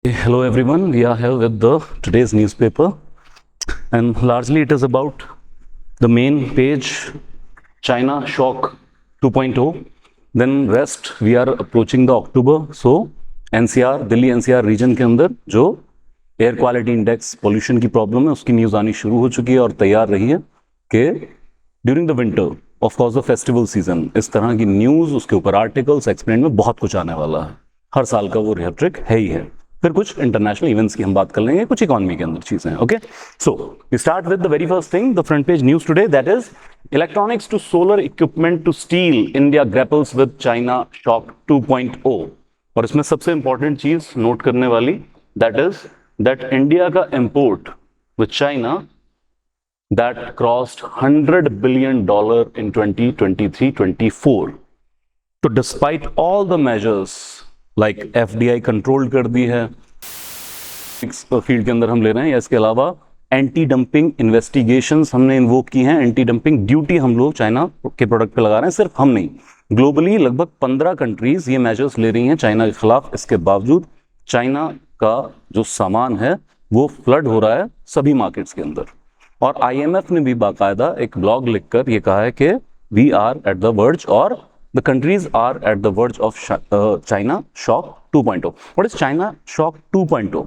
Hello everyone, we are here with the today's newspaper and largely it is about the main page China shock 2.0. Then rest we are approaching the October, so NCR Delhi NCR region के अंदर जो air quality index pollution की problem है उसकी news आनी शुरू हो चुकी है और तैयार रही है कि during the winter of course the festival season इस तरह की न्यूज़ उसके ऊपर आर्टिकल्स एक्सप्लेन में बहुत कुछ आने वाला है। हर साल का वो रिट्रिक है ही है। फिर कुछ इंटरनेशनल इवेंट्स की हम बात कर लेंगे, कुछ इकोनॉमी के अंदर चीजें हैं। Okay, so we start with the very first thing, the front page news today, that is electronics to solar equipment to steel, India grapples with China shock 2.0। और इसमें सबसे इंपॉर्टेंट चीज नोट करने वाली दैट इज दैट इंडिया का import with China that crossed $100 billion in 2023-24। तो despite all the measures like FDI control कर दी है फील्ड के अंदर हम ले रहे हैं, या इसके अलावा एंटी डंपिंग इन्वेस्टिगेशंस हमने इन्वोक की हैं, एंटी डंपिंग ड्यूटी हम लोग चाइना के प्रोडक्ट पे लगा रहे हैं। सिर्फ हम नहीं, ग्लोबली लगभग 15 कंट्रीज ये मेजर्स ले रही हैं चाइना के खिलाफ। इसके बावजूद चाइना का जो सामान है वो फ्लड हो रहा है सभी मार्केट्स के अंदर। और IMF ने भी बाकायदा एक ब्लॉग लिखकर ये कहा है कि we are at the verge और the countries are at the verge of China shock 2.0। What is China shock 2.0?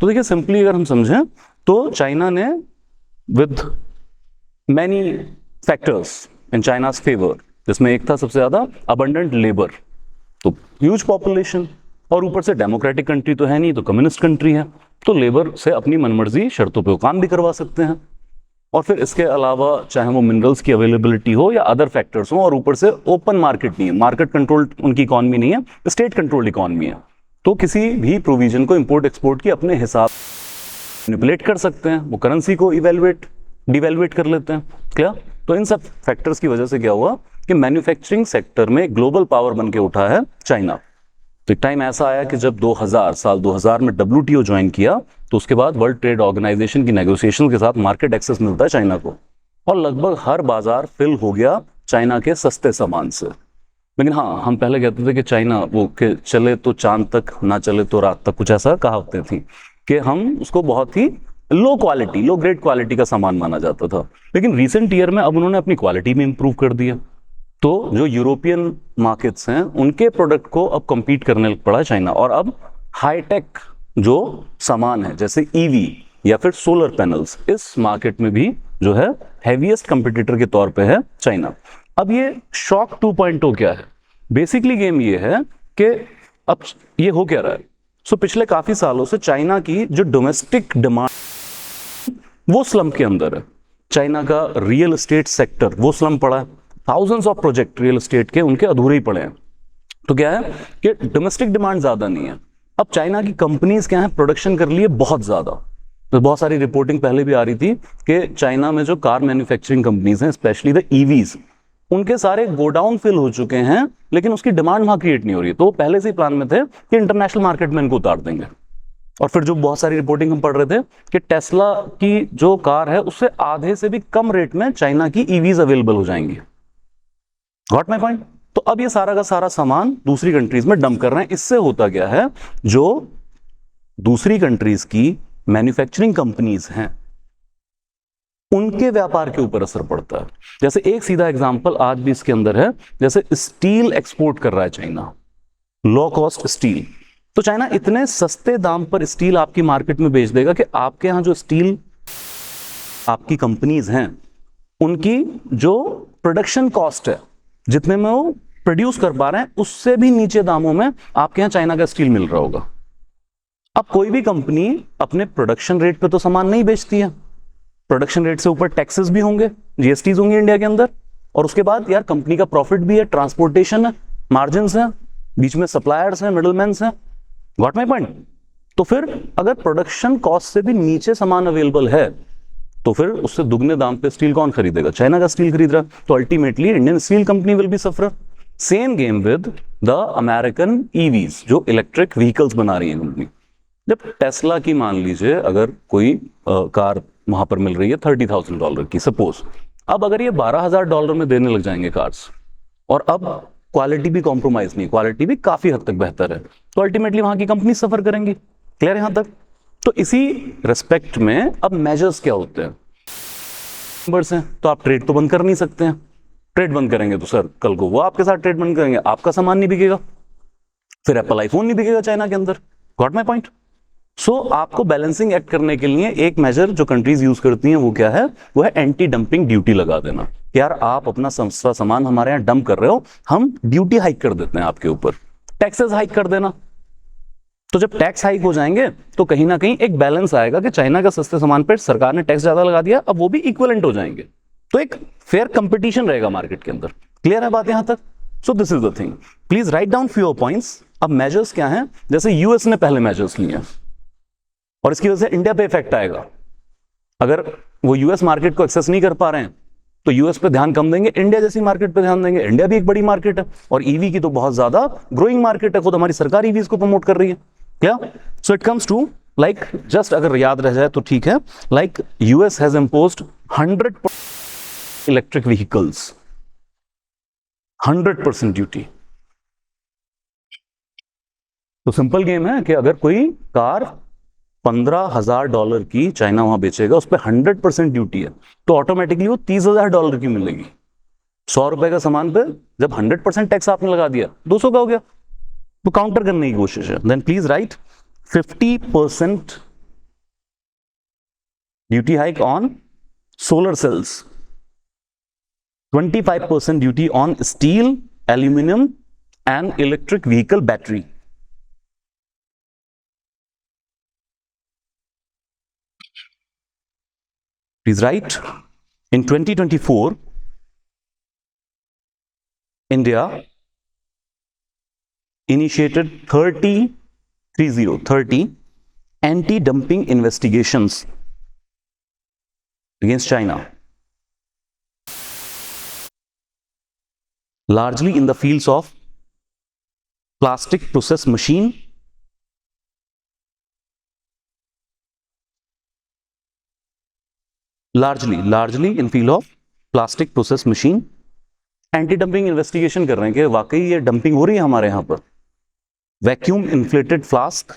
तो देखिए सिंपली अगर हम समझें तो चाइना ने with many factors in China's favor, जिसमें एक था सबसे ज्यादा abundant labor, तो huge population, और ऊपर से डेमोक्रेटिक कंट्री तो है नहीं, तो कम्युनिस्ट कंट्री है, तो लेबर से अपनी मनमर्जी शर्तों पे काम भी करवा सकते हैं। और फिर इसके अलावा चाहे वो मिनरल्स की अवेलेबिलिटी हो या अदर फैक्टर्स हो, और ऊपर से ओपन मार्केट नहीं है, मार्केट कंट्रोल उनकी इकॉनमी नहीं है, स्टेट कंट्रोल्ड इकॉनमी है, तो किसी भी प्रोविजन को इंपोर्ट एक्सपोर्ट की अपने हिसाब मैनिपुलेट कर सकते हैं, वो करेंसी को इवेल्युएट डिवेल्युएट कर लेते हैं। क्या? तो इन सब फैक्टर्स की वजह से क्या हुआ कि मैन्युफैक्चरिंग सेक्टर में ग्लोबल पावर बन के उठा है चाइना। तो एक टाइम ऐसा आया कि जब साल 2000 में WTO ज्वाइन किया, तो उसके बाद वर्ल्ड ट्रेड ऑर्गेनाइजेशन की नेगोशिएशन के साथ मार्केट एक्सेस मिलता है चाइना को, और लगभग हर बाजार फिल हो गया चाइना के सस्ते सामान से। लेकिन हाँ, हम पहले कहते थे कि चाइना वो कि चले तो चांद तक, ना चले तो रात तक, कुछ ऐसा कहावतें थी कि हम उसको बहुत ही low quality, low grade quality का सामान माना जाता था। लेकिन रिसेंट ईयर में अब उन्होंने अपनी क्वालिटी में इंप्रूव कर दिया, तो जो यूरोपियन मार्केट्स हैं उनके प्रोडक्ट को अब compete करने पड़ा चाइना। और अब हाईटेक जो सामान है जैसे EV या फिर सोलर पैनल्स, इस मार्केट में भी जो है हैवीएस्ट कंपटीटर के तौर पे है चाइना। अब ये शॉक 2.0 क्या है? बेसिकली गेम ये है कि अब ये हो क्या रहा है। सो पिछले काफी सालों से चाइना की जो डोमेस्टिक डिमांड वो स्लम के अंदर है। चाइना का रियल एस्टेट सेक्टर वो स्लम पड़ा है, thousands of project real estate के उनके अधूरे ही पड़े हैं। तो क्या है कि डोमेस्टिक डिमांड ज्यादा नहीं है। अब चाइना की कंपनीज क्या है, प्रोडक्शन कर लिए बहुत ज्यादा। तो बहुत सारी रिपोर्टिंग पहले भी आ रही थी कि चाइना में जो कार मैन्युफैक्चरिंग कंपनीज हैं, स्पेशली द EVs, उनके सारे गोडाउन फिल हो चुके हैं, लेकिन उसकी डिमांड वहां क्रिएट नहीं हो रही। तो पहले से ही प्लान में थे कि इंटरनेशनल मार्केट में इनको उतार देंगे। और फिर जो बहुत सारी रिपोर्टिंग हम पढ़ रहे थे कि टेस्ला की जो कार है उससे आधे से भी कम रेट में चाइना की EVs अवेलेबल हो जाएंगी। Got my point? तो अब ये सारा का सारा सामान दूसरी कंट्रीज में डंप कर रहे हैं। इससे होता क्या है, जो दूसरी कंट्रीज की मैन्युफैक्चरिंग कंपनीज हैं उनके व्यापार के ऊपर असर पड़ता है। जैसे एक सीधा एग्जांपल आज भी इसके अंदर है, जैसे स्टील एक्सपोर्ट कर रहा है चाइना, लो कॉस्ट स्टील। तो चाइना इतने सस्ते दाम पर स्टील आपकी मार्केट में बेच देगा कि आपके यहां जो स्टील आपकी कंपनीज हैं उनकी जो प्रोडक्शन कॉस्ट है, जितने में वो प्रोड्यूस कर पा रहे हैं, उससे भी नीचे दामों में आपके यहां चाइना का स्टील मिल रहा होगा। अब कोई भी कंपनी अपने प्रोडक्शन रेट पे तो सामान नहीं बेचती है, प्रोडक्शन रेट से ऊपर टैक्सेस भी होंगे, GSTs होंगे इंडिया के अंदर, और उसके बाद यार कंपनी का प्रॉफिट भी है, ट्रांसपोर्टेशन है, मार्जिन्स हैं, बीच में सप्लायर्स हैं, मिडलमैन्स हैं। Got my point? तो फिर अगर प्रोडक्शन कॉस्ट से भी नीचे सामान अवेलेबल है तो फिर उससे दुगने दाम पे स्टील कौन खरीदेगा? चाइना का स्टील खरीद रहा। तो ultimately Indian steel company will be suffer. Same game with the American EVs, जो इलेक्ट्रिक व्हीकल्स बना रही है कंपनी। जब टेस्ला की मान लीजिए अगर कोई कार वहां पर मिल रही है $30,000 की सपोज, अब अगर ये $12,000 में देने लग जाएंगे कार्स, और अब क्वालिटी भी कॉम्प्रोमाइज नहीं, क्वालिटी भी काफी हद तक बेहतर है, तो अल्टीमेटली वहां की कंपनी सफर करेंगी। क्लियर यहां तक? तो इसी रेस्पेक्ट में अब मेजर्स क्या होते हैं? नंबर्स हैं तो आप ट्रेड तो बंद कर नहीं सकते हैं। ट्रेड बंद करेंगे तो सर कल को वो आपके साथ ट्रेड बंद करेंगे, आपका सामान नहीं बिकेगा, फिर एप्पल आईफोन नहीं बिकेगा चाइना के अंदर। Got my point? सो आपको बैलेंसिंग एक्ट करने के लिए एक मेजर जो कंट्रीज यूज करती हैं वो क्या है? वो है एंटी डंपिंग ड्यूटी लगा देना। यार आप अपना सस्ता सामान हमारे यहाँ डंप कर रहे हो, हम ड्यूटी हाइक कर देते हैं आपके ऊपर, टैक्सेस हाइक कर देना। तो जब टैक्स हाइक हो जाएंगे तो कहीं ना कहीं एक बैलेंस आएगा कि चाइना का सस्ते सामान पर सरकार ने टैक्स ज्यादा लगा दिया, अब वो भी इक्विवेलेंट हो जाएंगे, तो एक फेयर कंपटीशन रहेगा मार्केट के अंदर। क्लियर है बात यहां तक? So this is the thing, please write down few points. अब मेजर्स क्या हैं? जैसे यूएस ने पहले मेजर्स लिए हैं और इसकी वजह से इंडिया पे इफेक्ट आएगा। अगर वो यूएस मार्केट को एक्सेस नहीं कर पा रहे हैं तो यूएस पे ध्यान कम देंगे, इंडिया जैसी मार्केट पे ध्यान देंगे। इंडिया भी एक बड़ी मार्केट है और ईवी की तो बहुत ज्यादा ग्रोइंग मार्केट है, खुद हमारी सरकार ईवी को प्रमोट कर रही है। क्या? So it comes to like, just अगर याद रह जाए तो ठीक है, like US has imposed 100% electric vehicles, 100% duty. तो सिंपल गेम है कि अगर कोई कार $15,000 की चाइना वहां बेचेगा, उस पर 100% ड्यूटी है, तो ऑटोमेटिकली वो $30,000 की मिलेगी। 100 रुपए का सामान पे जब 100% टैक्स आपने लगा दिया, 200 का हो गया। तो काउंटर करने की कोशिश है। Then please write 50% duty hike on solar cells, 25% duty on steel, aluminium and electric vehicle battery. Please write, in 2024, India initiated 30 anti-dumping investigations against China, largely in the fields of plastic process machine, largely in field of plastic process machine। Anti dumping investigation कर रहे हैं कि वाकई ये dumping हो रही है हमारे यहां पर। वैक्यूम इन्फ्लेटेड फ्लास्क,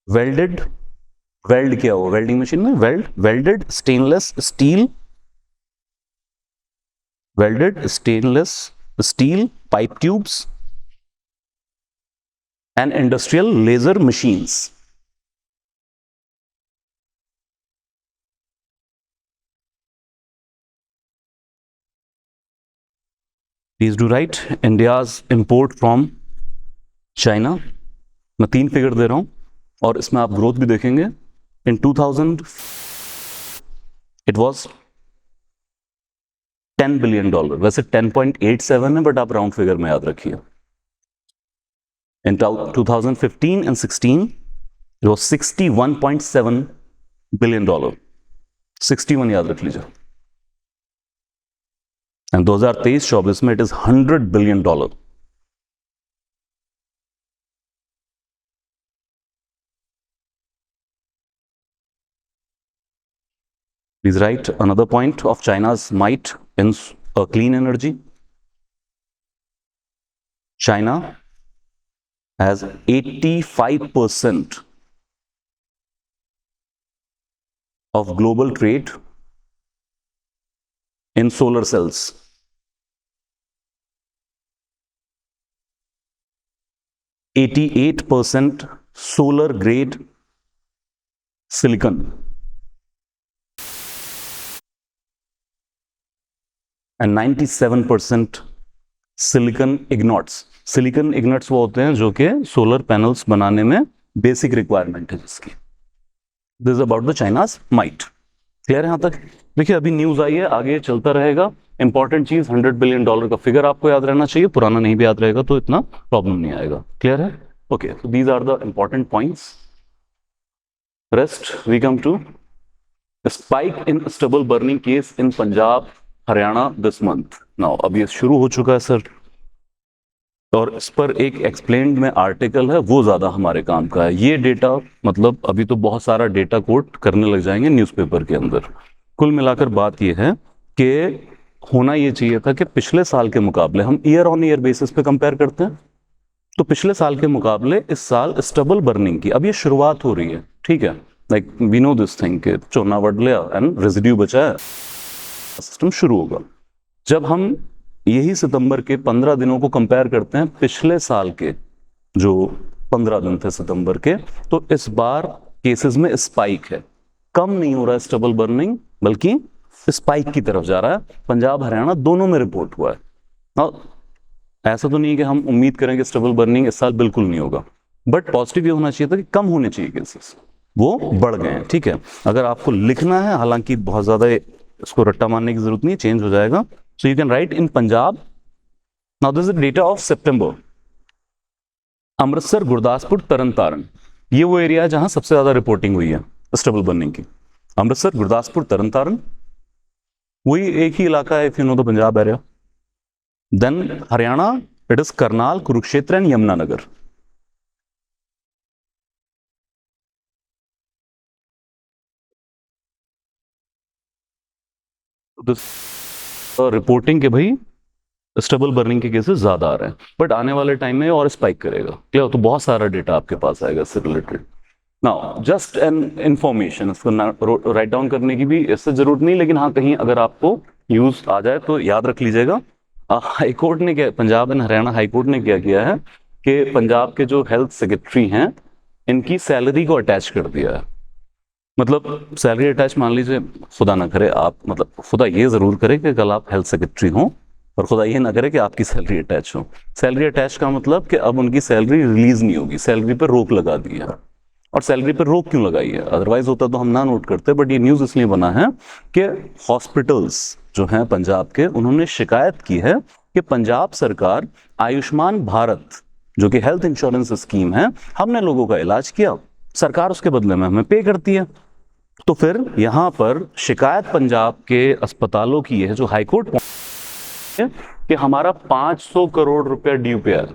वेल्ड क्या हो वेल्डिंग मशीन में, welded stainless steel pipe tubes and industrial laser machines। Please do write India's import from China। मैं 3 फिगर दे रहा हूं और इसमें आप ग्रोथ भी देखेंगे। इन 2000 इट वॉज $10 बिलियन, वैसे 10.87 है बट आप राउंड फिगर में याद रखिए। In 2015 and 16, it was $61.7 billion। 61 याद रख लीजिए। And 2023-24 में it is $100 billion। Please write another point of China's might in clean energy. China has 85% of global trade in solar cells। 88% solar grade silicon and 97% silicon ignats। Silicon इग्नेट्स वो होते हैं जो कि solar panels बनाने में basic requirement है जिसकी। This is about the China's might. Clear है यहां तक? देखिए अभी न्यूज आई है, आगे चलता रहेगा। इंपॉर्टेंट चीज $100 बिलियन का फिगर आपको याद रहना चाहिए, पुराना नहीं भी याद रहेगा तो इतना प्रॉब्लम नहीं आएगा। क्लियर है? Okay, so these are the important points. Rest we come to spike in stubble burning case in Punjab Haryana this month. Now अब ये शुरू हो चुका है सर, और इस पर एक एक्सप्लेन्ड में आर्टिकल है, वो ज़्यादा हमारे काम का है। ये डेटा मतलब अभी तो बहुत सारा डेटा कोट करने लग जाएंगे न्यूज़पेपर के अंदर। कुल मिलाकर बात ये है कि होना ये चाहिए था कि पिछले साल के मुकाबले, हम ईयर ऑन ईयर बेसिस पे कंपेयर करते हैं, तो पिछले साल के मुकाबले इस साल स्टबल बर्निंग की अब ये शुरुआत हो रही है, ठीक है। Like we know this thing कि चोना बढ़ लिया एंड रेजिड्यू बचा है, सिस्टम शुरू होगा। जब हम यही सितंबर के 15 दिनों को कंपेयर करते हैं पिछले साल के जो 15 दिन थे सितंबर के, तो इस बार केसेस में स्पाइक है, कम नहीं हो रहा है स्टबल बर्निंग, बल्कि स्पाइक की तरफ जा रहा है। पंजाब हरियाणा दोनों में रिपोर्ट हुआ है। और ऐसा तो नहीं है कि हम उम्मीद करें कि स्टबल बर्निंग इस साल बिल्कुल नहीं होगा, बट पॉजिटिव ये होना चाहिए था कि कम होने चाहिए केसेस, वो बढ़ गए हैं, ठीक है। अगर आपको लिखना है, हालांकि बहुत ज्यादा इसको रट्टा मारने की जरूरत नहीं, चेंज हो जाएगा। So you can write in Punjab, now this is data of सितंबर, अमृतसर, गुरदासपुर, तरन तारण, ये वो एरिया है जहां सबसे ज्यादा रिपोर्टिंग हुई है स्टबल बर्निंग की। अमृतसर, गुरदासपुर, तरन तारण, वही एक ही इलाका है if you know the Punjab area. Then Haryana, it is Karnal, Kurukshetra and Yamunanagar. Reporting के भाई स्टबल बर्निंग के केसेस ज्यादा आ रहे हैं, बट आने वाले टाइम में और स्पाइक करेगा, क्लियर। तो बहुत सारा डेटा आपके पास आएगा इससे related. Now just an information, इसको राइट डाउन करने की भी इससे जरूरत नहीं, लेकिन हाँ कहीं अगर आपको यूज आ जाए तो याद रख लीजिएगा। हाईकोर्ट ने क्या, पंजाब एंड हरियाणा हाईकोर्ट ने क्या किया है कि पंजाब के जो हेल्थ सेक्रेटरी हैं इनकी सैलरी को अटैच कर दिया है। मतलब सैलरी अटैच, मान लीजिए खुदा ना करे आप, मतलब खुदा ये जरूर करे कि कल आप हेल्थ सेक्रेटरी हों, और खुदा ये ना करे कि आपकी सैलरी अटैच हो। सैलरी अटैच का मतलब कि अब उनकी सैलरी रिलीज नहीं होगी, सैलरी पर रोक लगा दी है। और सैलरी पर रोक क्यों लगाई है, अदरवाइज होता तो हम ना नोट करते, बट ये न्यूज इसलिए बना है कि हॉस्पिटल्स जो हैं पंजाब के, उन्होंने शिकायत की है कि पंजाब सरकार आयुष्मान भारत जो कि हेल्थ इंश्योरेंस स्कीम है, हमने लोगों का इलाज किया, सरकार उसके बदले में हमें पे करती है। तो फिर यहां पर शिकायत पंजाब के अस्पतालों की है जो हाईकोर्ट कि हमारा 500 करोड़ रुपया ड्यू पे है,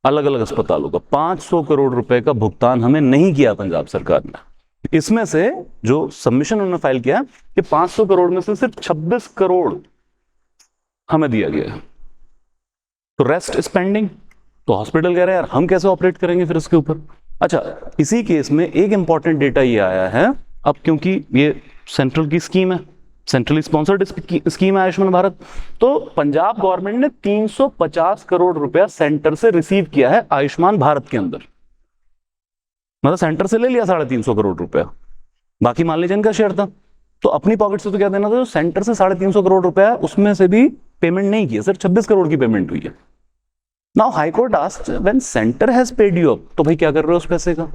अलग अलग अस्पतालों का 500 करोड़ रुपए का भुगतान हमें नहीं किया पंजाब सरकार ने। इसमें से जो सबमिशन उन्होंने फाइल किया कि 500 करोड़ में से सिर्फ 26 करोड़ हमें दिया गया है, तो रेस्ट इज पेंडिंग। तो हॉस्पिटल कह रहे हैं यार हम कैसे ऑपरेट करेंगे फिर इसके ऊपर। अच्छा, इसी केस में एक इंपॉर्टेंट डेटा ये आया है, अब क्योंकि ये सेंट्रल की स्कीम है, सेंट्रली स्पॉन्सर्ड स्कीम है आयुष्मान भारत, तो पंजाब गवर्नमेंट ने 350 करोड़ रुपया सेंटर से रिसीव किया है आयुष्मान भारत के अंदर। मतलब सेंटर से ले लिया 350 करोड़ रुपया, बाकी मान लीजिए इनका शेयर था, तो अपनी पॉकेट से तो क्या देना था, जो सेंटर से 350 करोड़ रुपया उसमें से भी पेमेंट नहीं किया, सिर्फ 26 करोड़ की पेमेंट हुई है। Now high court asked when centre has paid you up, तो भाई क्या कर रहे हो उस पैसे का।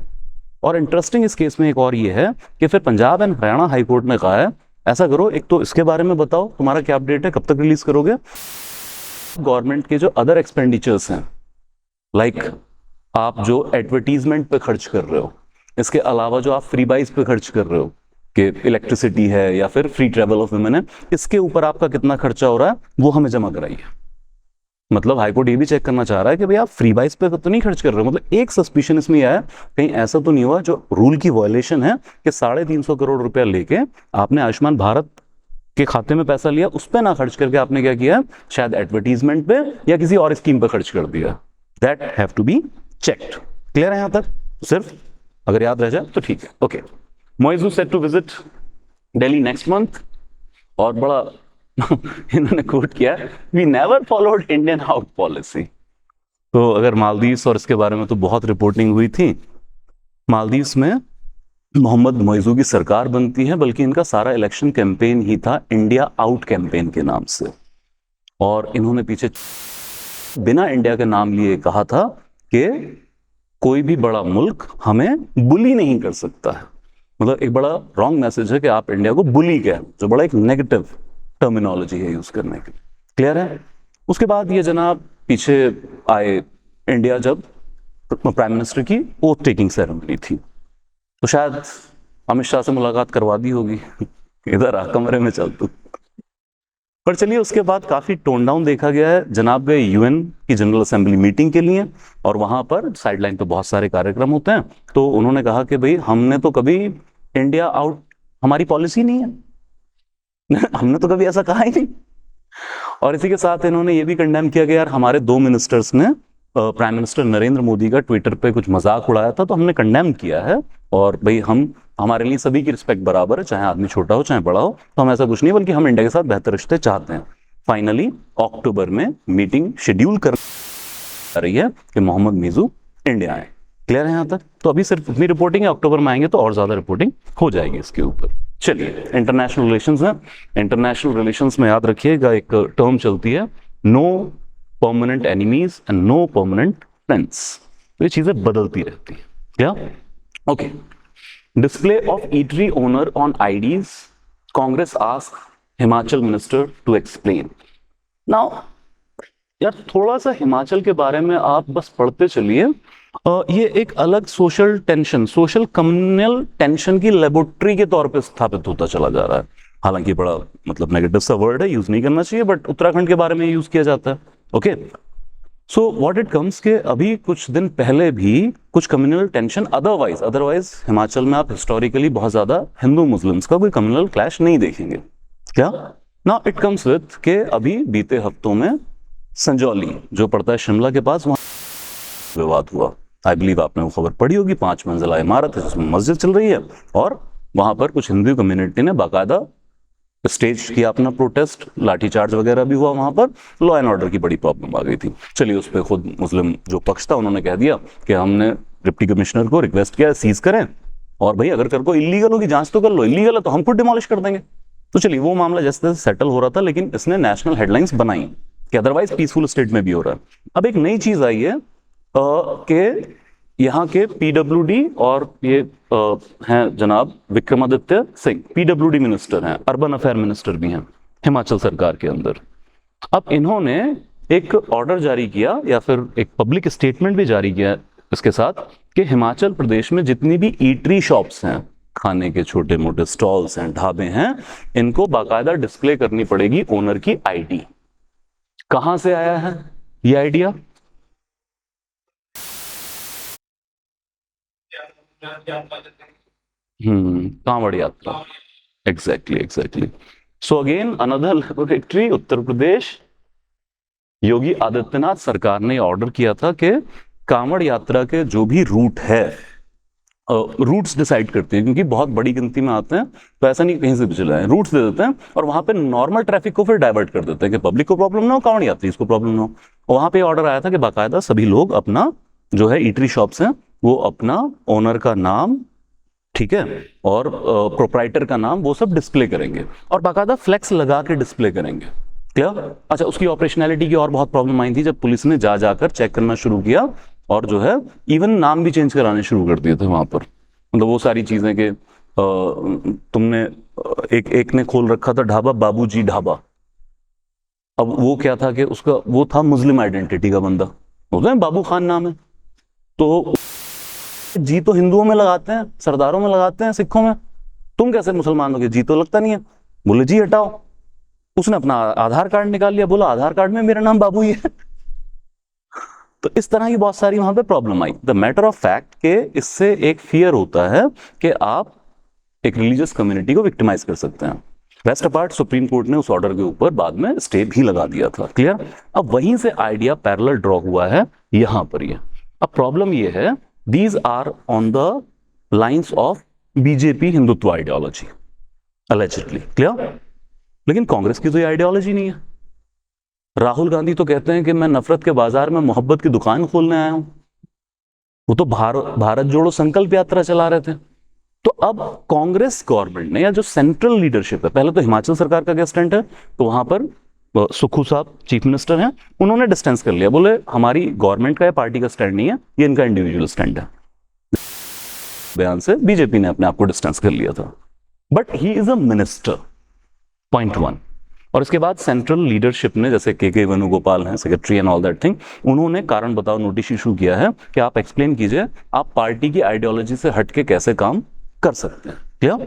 और इंटरेस्टिंग इस केस में एक और ये है कि फिर Punjab and Haryana high court ने कहा है ऐसा करो, एक तो इसके बारे में बताओ तुम्हारा क्या अपडेट है, कब तक रिलीज करोगे। गवर्नमेंट के जो अदर एक्सपेंडिचर्स हैं, लाइक आप जो एडवर्टीजमेंट पे खर्च कर रहे हो, इसके अलावा जो आप फ्री बाइज पे खर्च कर रहे हो कि इलेक्ट्रिसिटी है या फिर फ्री ट्रेवल ऑफ वुमेन है, इसके ऊपर आपका कितना खर्चा हो रहा है वो हमें जमा कराइए। मतलब हाईकोर्ट ये भी चेक करना चाह रहा है कि भाई आप फ्री बाइज पे तो नहीं खर्च कर रहे हो। मतलब एक सस्पिशन इसमें आया, कहीं ऐसा तो नहीं हुआ जो रूल की वायलेशन है कि 350 करोड़ रुपया लेके आपने आयुष्मान भारत के खाते में पैसा लिया, उस पर ना खर्च करके आपने क्या किया, शायद एडवर्टीजमेंट पे या किसी और स्कीम पे खर्च कर दिया। That have to be checked. Clear है यहां तक? सिर्फ अगर याद रह जाए तो ठीक है। Okay, Muizzu set to visit Delhi next month, और बड़ा इन्होंने कोट किया, we never followed Indian out policy. तो अगर मालदीव्स, और इसके बारे में तो बहुत रिपोर्टिंग हुई थी, मालदीव्स में मोहम्मद मोइजू की सरकार बनती है, बल्कि इनका सारा इलेक्शन कैंपेन ही था इंडिया आउट कैंपेन के नाम से, और इन्होंने पीछे बिना इंडिया के नाम लिए कहा था कि कोई भी बड़ा मुल्क हमें बुली नहीं कर सकता है। मतलब एक बड़ा रॉन्ग मैसेज है कि आप इंडिया को बुली कहें, जो बड़ा एक नेगेटिव टर्मिनोलॉजी है यूज करने की। क्लियर है? उसके बाद ये जनाब पीछे आए इंडिया, जब प्राइम मिनिस्टर की ओथ टेकिंग सेरेमनी थी, तो शायद अमित शाह से मुलाकात करवा दी होगी, इधर आ कमरे में चल तू। पर चलिए, उसके बाद काफी टोन डाउन देखा गया है। जनाब गए यूएन की जनरल असेंबली मीटिंग के लिए, और वहां पर साइडलाइन पे बहुत सारे कार्यक्रम होते हैं, तो उन्होंने कहा कि भाई हमने तो कभी इंडिया आउट, हमारी पॉलिसी नहीं है हमने तो कभी ऐसा कहा ही नहीं। और इसी के साथ इन्होंने ये भी कंडेम किया कि यार हमारे 2 मिनिस्टर्स ने प्राइम मिनिस्टर नरेंद्र मोदी का ट्विटर पे कुछ मजाक उड़ाया था, तो हमने कंडेम किया है। और भाई हम हमारे लिए सभी की रिस्पेक्ट बराबर है, चाहे आदमी छोटा हो चाहे बड़ा हो, तो हम ऐसा कुछ नहीं, बल्कि हम इंडिया के साथ बेहतर रिश्ते चाहते हैं। फाइनली अक्टूबर में मीटिंग शेड्यूल कर रही है कि मोहम्मद मीजू इंडिया आए। क्लियर है यहाँ तक? तो अभी सिर्फ इतनी रिपोर्टिंग है, अक्टूबर में आएंगे तो और ज्यादा रिपोर्टिंग हो जाएगी इसके ऊपर। चलिए, इंटरनेशनल रिलेशंस है। इंटरनेशनल रिलेशंस में याद रखिएगा एक टर्म चलती है, no permanent enemies and no permanent friends. तो ये चीजें बदलती रहती है क्या? Okay. Display of eatery owner on IDs, Congress ask Himachal minister to explain. Now यार थोड़ा सा हिमाचल के बारे में आप बस पढ़ते चलिए। ये एक अलग social tension, social communal tension की लेबोरेटरी के तौर पे स्थापित होता चला जा रहा है। हालांकि बड़ा मतलब नेगेटिव सा वर्ड है, यूज नहीं करना चाहिए, बट उत्तराखंड के बारे में यूज किया जाता है। Okay, so what it comes के अभी कुछ दिन पहले भी कुछ कम्युनल टेंशन, अदरवाइज हिमाचल में आप हिस्टोरिकली बहुत ज्यादा हिंदू मुस्लिम्स का कोई कम्युनल क्लैश नहीं देखेंगे क्या? नाउ इट कम्स विद के अभी बीते हफ्तों में संजौली जो पड़ता है शिमला के पास, वहां विवाद हुआ। आई बिलीव आपने वो खबर पढ़ी होगी, 5 मंजिला इमारत है जिसमें मस्जिद चल रही है, और वहां पर कुछ हिंदू कम्युनिटी ने बाकायदा स्टेज किया अपना प्रोटेस्ट, लाठीचार्ज वगैरह भी हुआ वहां पर, लॉ एंड ऑर्डर की बड़ी प्रॉब्लम आ गई थी। चलिए, उस पर खुद मुस्लिम जो पक्ष था उन्होंने कह दिया कि हमने डिप्टी कमिश्नर को रिक्वेस्ट किया सीज करें, और भाई अगर कर को इलीगल होगी जांच तो कर लो, इलीगल है तो हम खुद डिमोलिश कर देंगे। तो चलिए, वो मामला जैसे तैसे सेटल हो रहा था, लेकिन इसने नेशनल हेडलाइंस बनाई कि अदरवाइज पीसफुल स्टेट में भी हो रहा है। अब एक नई चीज आई है कि यहाँ के पीडब्ल्यूडी और ये हैं जनाब विक्रमादित्य सिंह, पीडब्ल्यूडी मिनिस्टर हैं, अर्बन अफेयर मिनिस्टर भी हैं हिमाचल सरकार के अंदर। अब इन्होंने एक ऑर्डर जारी किया या फिर एक पब्लिक स्टेटमेंट भी जारी किया इसके साथ कि हिमाचल प्रदेश में जितनी भी ईटरी शॉप्स हैं, खाने के छोटे मोटे स्टॉल्स हैं, ढाबे हैं, इनको बाकायदा डिस्प्ले करनी पड़ेगी ओनर की आईडी। कहां से आया है ये idea? Kanwar Yatra. Exactly. So again another laboratory, Uttar Pradesh, Yogi Adityanath सरकार ने ऑर्डर किया था कि कांवड़ यात्रा के जो भी रूट है, रूट्स डिसाइड करते हैं क्योंकि बहुत बड़ी गिनती में आते हैं, तो ऐसा नहीं कहीं से भी चलाएं, रूट्स दे देते हैं और वहां पे नॉर्मल ट्रैफिक को फिर डाइवर्ट कर देते हैं कि पब्लिक को प्रॉब्लम ना हो, कांवड़ यात्री को प्रॉब्लम ना हो। वहां पे ऑर्डर आया था कि बाकायदा सभी लोग अपना जो है ईटरी शॉप्स हैं वो अपना ओनर का नाम, ठीक है, और प्रोप्राइटर का नाम, वो सब डिस्प्ले करेंगे और बाकायदा फ्लेक्स लगा के डिस्प्ले करेंगे। क्लियर? अच्छा, उसकी ऑपरेशनैलिटी की और बहुत प्रॉब्लम आई थी जब पुलिस ने जाकर चेक करना शुरू किया और जो है इवन नाम भी चेंज कराने शुरू कर दिए थे वहां पर। मतलब वो सारी चीजें कि तुमने एक ने खोल रखा था ढाबा बाबूजी ढाबा, अब वो क्या था कि उसका वो था मुस्लिम आइडेंटिटी का बंदा, बोलते हैं बाबू खान नाम है, तो जी तो हिंदुओं में लगाते हैं, सरदारों में लगाते हैं, सिखों में, तुम कैसे मुसलमान हो गए? जी तो लगता नहीं है। बोले जी हटाओ। उसने अपना आधार कार्ड निकाल लिया, बोला आधार कार्ड में मेरा नाम बाबू ही है। तो इस तरह की बहुत सारी वहां पे problem I. The matter of fact के इससे एक फियर होता है कि आप एक रिलीजियस कम्युनिटी को विक्टिमाइज कर सकते हैं। रेस्ट अपार्ट, सुप्रीम कोर्ट ने उस ऑर्डर के ऊपर बाद में स्टे भी लगा दिया था। क्लियर? अब वहीं से आइडिया पैरेलल ड्रॉ हुआ है यहां पर। ये अब प्रॉब्लम ये है, these are on the lines of BJP Hindutva ideology allegedly। Clear? लेकिन कांग्रेस की तो ये आइडियोलॉजी नहीं है। राहुल गांधी तो कहते हैं कि मैं नफरत के बाजार में मोहब्बत की दुकान खोलने आया हूं। वो तो भारत जोड़ो संकल्प यात्रा चला रहे थे। तो अब कांग्रेस गवर्नमेंट ने या जो सेंट्रल लीडरशिप है, पहले तो हिमाचल सरकार का क्या स्टैंड है, तो वहां पर सुक्खू साहब चीफ मिनिस्टर हैं, उन्होंने डिस्टेंस कर लिया, बोले हमारी गवर्नमेंट का या पार्टी का स्टैंड नहीं है, ये इनका इंडिविजुअल स्टैंड है। बयान से बीजेपी ने अपने आप को डिस्टेंस कर लिया था, but he is a minister, point 1। और इसके बाद सेंट्रल लीडरशिप ने, जैसे के वेणुगोपाल हैं secretary and all that thing, उन्होंने कारण बताओ नोटिस इशू किया है कि आप एक्सप्लेन कीजिए आप पार्टी की आइडियोलॉजी से हटके कैसे काम कर सकते हैं। क्या?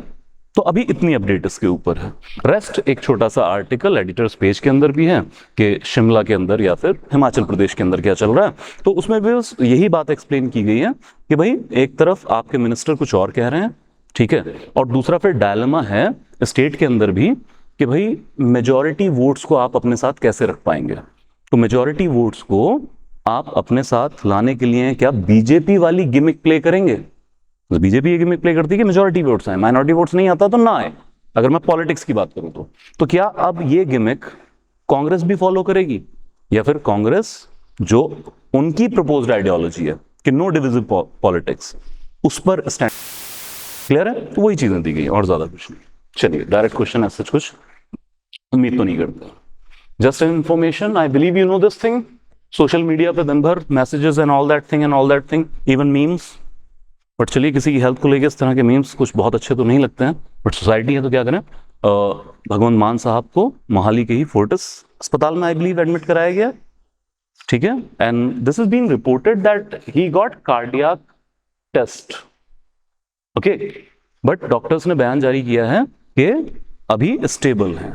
तो अभी इतनी अपडेट इसके ऊपर है। रेस्ट एक छोटा सा आर्टिकल एडिटर्स पेज के अंदर भी है कि शिमला के अंदर या फिर हिमाचल प्रदेश के अंदर क्या चल रहा है, तो उसमें भी यही बात एक्सप्लेन की गई है कि भाई एक तरफ आपके मिनिस्टर कुछ और कह रहे हैं, ठीक है, और दूसरा फिर डायलेमा है स्टेट के अंदर भी कि भाई मेजॉरिटी वोट्स को आप अपने साथ कैसे रख पाएंगे। तो मेजॉरिटी वोट्स को आप अपने साथ लाने के लिए क्या बीजेपी वाली गिमिक प्ले करेंगे? तो बीजेपी ये गिमिक प्ले करती है कि मेजॉरिटी वोट्स आए, माइनॉरिटी वोट्स नहीं आता तो ना आए, अगर मैं पॉलिटिक्स की बात करूं तो क्या अब ये गिमिक कांग्रेस भी फॉलो करेगी, या फिर कांग्रेस जो उनकी प्रपोज्ड आइडियोलॉजी है कि नो डिविजिव पॉलिटिक्स, उस पर स्टैंड? क्लियर है? तो वही चीजें दी गई और ज्यादा कुछ नहीं। चलिए, डायरेक्ट क्वेश्चन ऐसा कुछ उम्मीद तो नहीं करते, just an information. I believe you know this thing. Social media पे दिन भर messages and all that thing, even memes. But चलिए, किसी की हेल्थ को लेकर इस तरह के मीम्स कुछ बहुत अच्छे तो नहीं लगते हैं, बट सोसाइटी है तो क्या करें। भगवंत मान साहब को मोहाली के ही फोर्टिस अस्पताल में आई बिलीव एडमिट कराया गया, ठीक है। And this is being reported that he got cardiac test, okay, but doctors ने बयान जारी किया है कि अभी स्टेबल हैं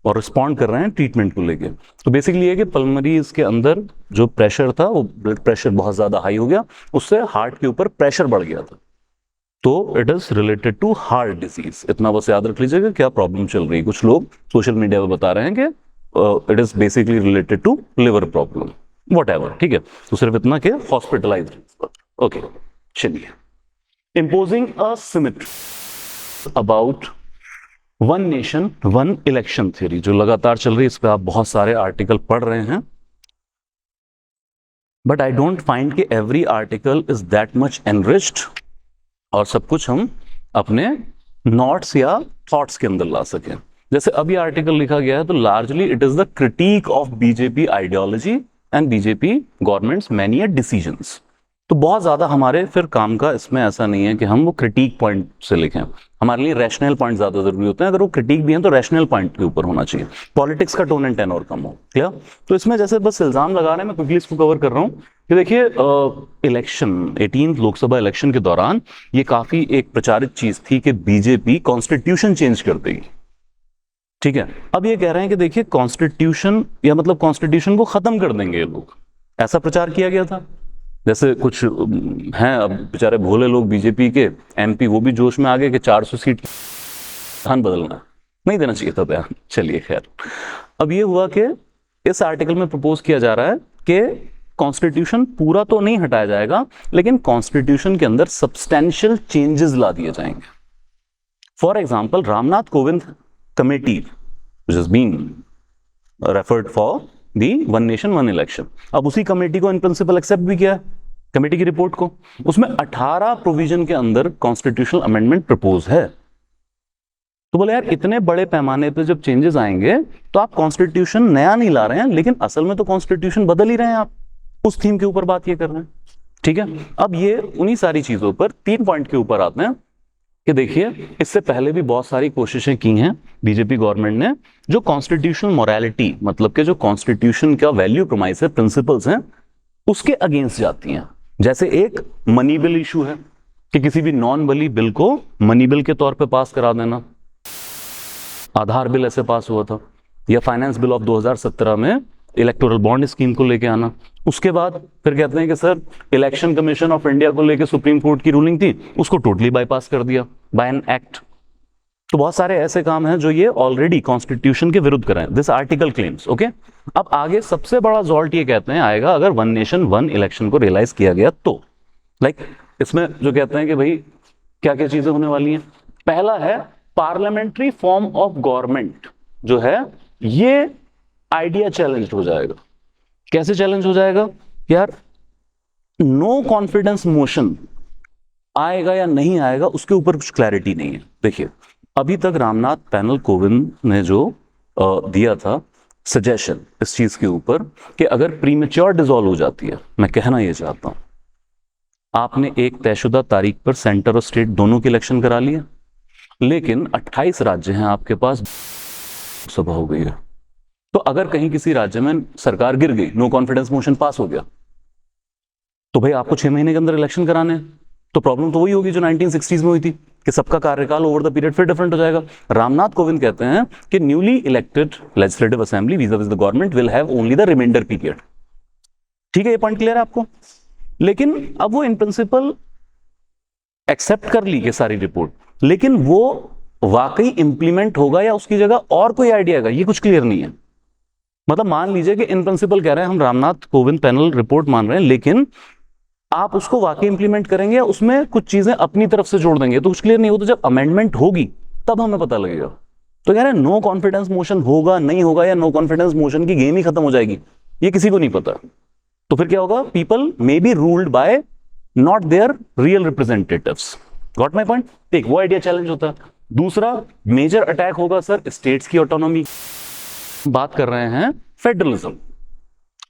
और रिस्पॉन्ड कर रहे हैं ट्रीटमेंट को लेके। तो बेसिकली ये कि पल्मोनरीज के अंदर जो प्रेशर था, वो ब्लड प्रेशर बहुत ज्यादा हाई हो गया, उससे हार्ट के ऊपर प्रेशर बढ़ गया था। तो it is related to heart disease, इतना बस याद रख लीजिएगा क्या प्रॉब्लम चल रही है। कुछ लोग सोशल मीडिया पर बता रहे हैं कि it is basically related to liver problem, whatever, ठीक है। तो सिर्फ इतना कि हॉस्पिटलाइज, ओके। चलिए, imposing a symmetry about one nation one election theory जो लगातार चल रही है, इस पे आप बहुत सारे आर्टिकल पढ़ रहे हैं, बट आई डोंट फाइंड कि every article is that much enriched और सब कुछ हम अपने नोट्स या थॉट्स के अंदर ला सकें। जैसे अब ये आर्टिकल लिखा गया है, तो largely it is the critic of BJP ideology and BJP governments many decisions. तो बहुत ज्यादा हमारे फिर काम का इसमें ऐसा नहीं है कि हम वो क्रिटिक पॉइंट से लिखें, हमारे लिए रैशनल पॉइंट ज्यादा जरूरी होते हैं। अगर वो क्रिटिक भी हैं तो रैशनल पॉइंट के ऊपर होना चाहिए, पॉलिटिक्स का टोन एंड टेन और कम हो, क्लियर। तो इसमें जैसे बस इल्जाम लगा रहे हैं, मैं क्विकली इसको कवर कर रहा हूँ कि देखिए, इलेक्शन 18th लोकसभा इलेक्शन के दौरान ये काफी एक प्रचारित चीज थी कि बीजेपी कॉन्स्टिट्यूशन चेंज कर देगी, ठीक है। अब ये कह रहे हैं कि देखिए कॉन्स्टिट्यूशन, या मतलब कॉन्स्टिट्यूशन को खत्म कर देंगे ये लोग, ऐसा प्रचार किया गया था। जैसे कुछ हैं अब बेचारे भोले लोग बीजेपी के एमपी, वो भी जोश में आ गए कि 400 सीट स्थान बदलना, नहीं देना चाहिए था बयान। चलिए खैर, अब ये हुआ कि इस आर्टिकल में प्रपोज किया जा रहा है कि कॉन्स्टिट्यूशन पूरा तो नहीं हटाया जाएगा, लेकिन कॉन्स्टिट्यूशन के अंदर सब्सटेंशियल चेंजेस ला दिए जाएंगे। For example, Ramnath Kovind committee which has been referred for the one nation one election, अब उसी कमेटी को इन प्रिंसिपल एक्सेप्ट भी किया है, कमेटी की रिपोर्ट को। उसमें 18 प्रोविजन के अंदर कॉन्स्टिट्यूशनल अमेंडमेंट प्रपोज है। तो बोले यार, इतने बड़े पैमाने पे जब चेंजेस आएंगे तो आप कॉन्स्टिट्यूशन नया नहीं ला रहे हैं, लेकिन असल में तो कॉन्स्टिट्यूशन बदल ही रहे हैं आप, उस थीम के ऊपर बात ये कर रहे हैं, ठीक है। अब ये उन्हीं सारी चीजों पर 3 पॉइंट के ऊपर आते हैं कि देखिए, इससे पहले भी बहुत सारी कोशिशें की हैं बीजेपी गवर्नमेंट ने, जो कॉन्स्टिट्यूशनल मोरालिटी, मतलब कि जो कॉन्स्टिट्यूशन का वैल्यू प्रोमाइस है, प्रिंसिपल्स हैं, उसके अगेंस्ट जाती हैं। जैसे एक मनी बिल इशू है कि किसी भी नॉन बली बिल को मनी बिल के तौर पे पास करा देना, आधार बिल ऐसे पास हुआ था, या फाइनेंस बिल ऑफ 2017 में इलेक्टोरल बॉन्ड स्कीम को लेके आना। उसके बाद फिर कहते हैं कि sir, election commission of India को लेके सुप्रीम कोर्ट की रूलिंग थी, उसको टोटली बाईपास कर दिया बाय एन एक्ट। तो बहुत सारे ऐसे काम हैं जो ये ऑलरेडी कॉन्स्टिट्यूशन के विरुद्ध कर रहे हैं, दिस आर्टिकल क्लेम्स, ओके। अब आगे सबसे बड़ा जॉल्ट ये कहते हैं आएगा अगर वन नेशन वन इलेक्शन को रियलाइज किया गया तो, लाइक इसमें जो कहते हैं कि भाई क्या क्या चीजें होने वाली हैं। पहला है पार्लियामेंट्री फॉर्म ऑफ गवर्नमेंट, जो है ये आइडिया चैलेंज हो जाएगा। कैसे चैलेंज हो जाएगा यार? नो कॉन्फिडेंस मोशन आएगा या नहीं आएगा, उसके ऊपर कुछ क्लैरिटी नहीं है। देखिए, अभी तक रामनाथ पैनल कोविंद ने जो दिया था सजेशन इस चीज के ऊपर कि अगर प्रीमेच्योर डिसॉल्व हो जाती है, मैं कहना यह चाहता हूं, आपने एक तयशुदा तारीख पर सेंटर और स्टेट दोनों के इलेक्शन करा लिए, लेकिन 28 राज्य हैं आपके पास, सभा हो गई है। तो अगर कहीं किसी राज्य में सरकार गिर गई, नो कॉन्फिडेंस मोशन पास हो गया, तो भाई आपको 6 महीने के अंदर इलेक्शन कराने हैं, तो प्रॉब्लम तो वही होगी जो 1960s में हुई थी कि सबका कार्यकाल ओवर द पीरियड फिर डिफरेंट हो जाएगा। रामनाथ कोविंद कहते हैं कि newly elected legislative assembly vis-a-vis the government will have only the reminder period. ठीक है, ये पॉइंट क्लियर है आपको? लेकिन अब वो इन प्रिंसिपल एक्सेप्ट कर ली कि सारी रिपोर्ट, लेकिन वो वाकई इंप्लीमेंट होगा या उसकी जगह और कोई आइडिया आएगा, ये कुछ क्लियर नहीं है। मतलब मान लीजिए कि इन प्रिंसिपल कह रहे हैं हम रामनाथ कोविंद पैनल रिपोर्ट मान रहे हैं, लेकिन आप उसको वाकई इंप्लीमेंट करेंगे या उसमें कुछ चीजें अपनी तरफ से जोड़ देंगे, तो कुछ क्लियर नहीं हो। तो जब अमेंडमेंट होगी तब हमें पता लगेगा। तो कह रहे हैं नो कॉन्फिडेंस मोशन होगा नहीं होगा, या नो कॉन्फिडेंस मोशन की गेम ही खत्म हो जाएगी, ये किसी को नहीं पता। तो फिर क्या होगा, people may be ruled by not there real representatives. Got my point. एक वो आइडिया चैलेंज होता है। दूसरा मेजर अटैक होगा सर स्टेट्स की ऑटोनॉमी। बात कर रहे हैं फेडरलिज्म।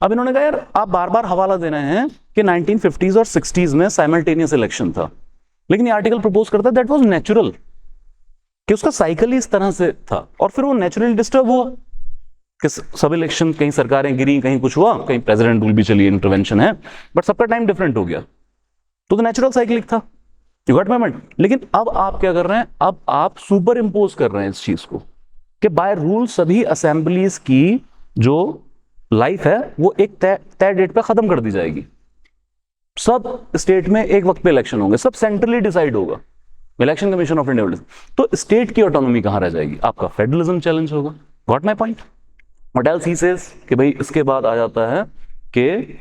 अब इन्होंने कहा यार आप बार बार हवाला दे रहे हैं कि 1950s और 60s में साइमल्टेनियस इलेक्शन था, लेकिन ये आर्टिकल प्रपोज करता है दैट वाज नेचुरल, कि उसका साइकिल ही इस तरह से था, और फिर वो नेचुरली डिस्टर्ब हुआ कि सब इलेक्शन, कहीं सरकारें गिरी, कहीं कुछ हुआ, कहीं प्रेसिडेंट रूल भी चली, इंटरवेंशन है, बट सबका टाइम डिफरेंट हो गया। तो नेचुरल साइकिलिक था। You got my point. लेकिन अब आप क्या कर रहे हैं, अब आप सुपर इंपोज कर रहे हैं इस चीज को कि बाय रूल सभी असेंबलीज की जो लाइफ है वो एक तय डेट पे खत्म कर दी जाएगी। सब स्टेट में एक वक्त पे इलेक्शन होंगे, सब सेंट्रली डिसाइड होगा, इलेक्शन कमीशन ऑफ इंडिया। तो स्टेट की ऑटोनॉमी कहां रह जाएगी, आपका फेडरलिज्म चैलेंज होगा। Got my point. What else he says कि भाई इसके बाद आ जाता है कि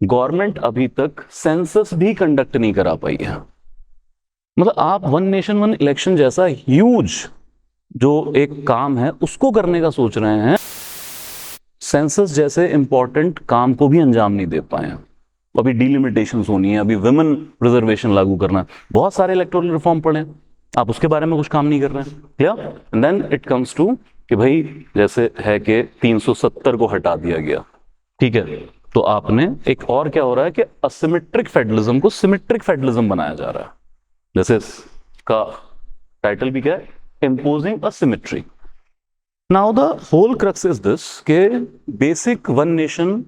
गवर्नमेंट अभी तक सेंसस भी कंडक्ट नहीं करा पाई है। मतलब आप वन नेशन वन इलेक्शन जैसा ह्यूज जो एक काम है उसको करने का सोच रहे हैं, सेंसस जैसे इंपॉर्टेंट काम को भी अंजाम नहीं दे पाए हैं। अभी डिलिमिटेशंस होनी है, अभी विमेन रिजर्वेशन लागू करना है, बहुत सारे इलेक्टोरल रिफॉर्म पड़े हैं, आप उसके बारे में कुछ काम नहीं कर रहे हैं। Clear. And then it comes to कि भाई जैसे है कि 370 को हटा दिया गया, ठीक है, तो आपने एक और क्या हो रहा है कि असिमेट्रिक फेडरलिज्म को सिमेट्रिक फेडरलिज्म बनाया जा रहा है। जैसे इसका टाइटल भी क्या है, imposing asymmetry. Now the whole crux is this के बेसिक वन नेशन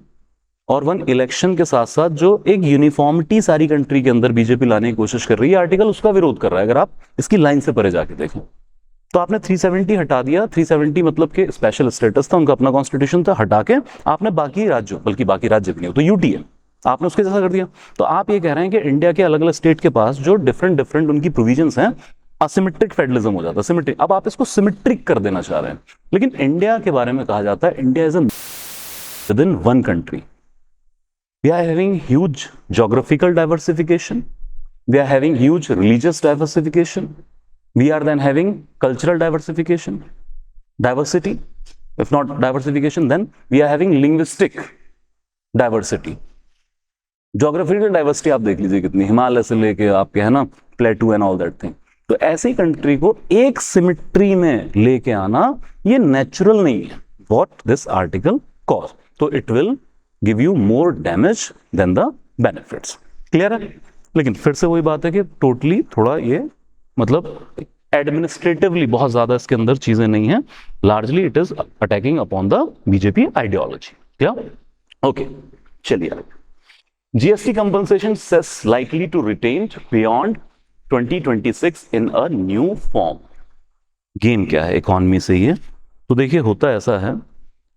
और वन इलेक्शन के साथ साथ जो एक यूनिफॉर्मिटी सारी कंट्री के अंदर बीजेपी लाने की कोशिश कर रही है, आर्टिकल उसका विरोध कर रहा है। अगर आप इसकी लाइन से परे जाके देखें तो आपने 370 हटा दिया। 370 मतलब कि स्पेशल स्टेटस था, उनका अपना कॉन्स्टिट्यूशन था, हटा के आपने बाकी राज्यों, बल्कि बाकी राज्य भी नहीं हो तो यूटी है, आपने उसके जैसा कर दिया। तो आप ये कह रहे हैं कि इंडिया के अलग अलग स्टेट के पास जो डिफरेंट उनकी प्रोविजंस हैं, असिमेट्रिक फेडरलिज्म हो जाता है। सिमेट्रिक, अब आप इसको सिमेट्रिक कर देना चाह रहे हैं। लेकिन इंडिया के बारे में कहा जाता है India is with in one country. We are having huge geographical diversification. We are having huge religious diversification. We are then having cultural diversification, diversity. If not diversification, then we are having linguistic diversity. Geographical diversity आप देख लीजिए कितनी, हिमालय से लेके आपके है ना प्लेटू and all that thing. तो ऐसी कंट्री को एक सिमेट्री में लेके आना ये नेचुरल नहीं है। What this article cause? तो it will give you more damage than the benefits. Clear है। लेकिन फिर से वही बात है कि टोटली थोड़ा ये मतलब एडमिनिस्ट्रेटिवली बहुत ज्यादा इसके अंदर चीजें नहीं है। Largely it is attacking upon the BJP ideology. क्या ओके चलिए। GST compensation cess likely to retain beyond 2026 in a new form. Game क्या है इकोनॉमी से ये तो देखिए, होता ऐसा है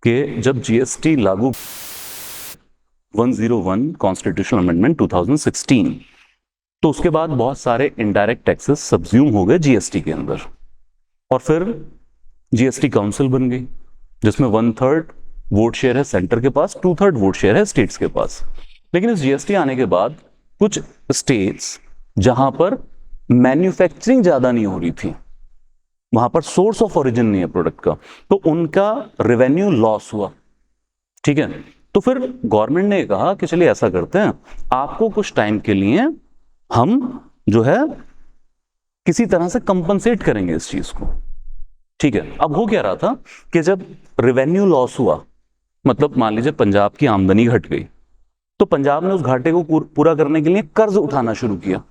कि जब जीएसटी लागू 101 कॉन्स्टिट्यूशनल अमेंडमेंट 2016, तो उसके बाद बहुत सारे इनडायरेक्ट टैक्सेस सब्ज्यूम हो गए जीएसटी के अंदर, और फिर जीएसटी काउंसिल बन गई जिसमें 1/3 वोट शेयर है सेंटर के पास, 2/3 वोट शेयर है स्टेट्स के पास। लेकिन इस जीएसटी आने के बाद कुछ स्टेट्स जहां पर मैन्युफैक्चरिंग ज्यादा नहीं हो रही थी, वहां पर सोर्स ऑफ ओरिजिन नहीं है प्रोडक्ट का, तो उनका रेवेन्यू लॉस हुआ। ठीक है, तो फिर गवर्नमेंट ने कहा कि चलिए ऐसा करते हैं, आपको कुछ टाइम के लिए हम जो है किसी तरह से कंपनसेट करेंगे इस चीज को। ठीक है, अब हो क्या रहा था कि जब रेवेन्यू लॉस हुआ, मतलब मान लीजिए पंजाब की आमदनी घट गई, तो पंजाब ने उस घाटे को पूरा करने के लिए कर्ज उठाना शुरू किया,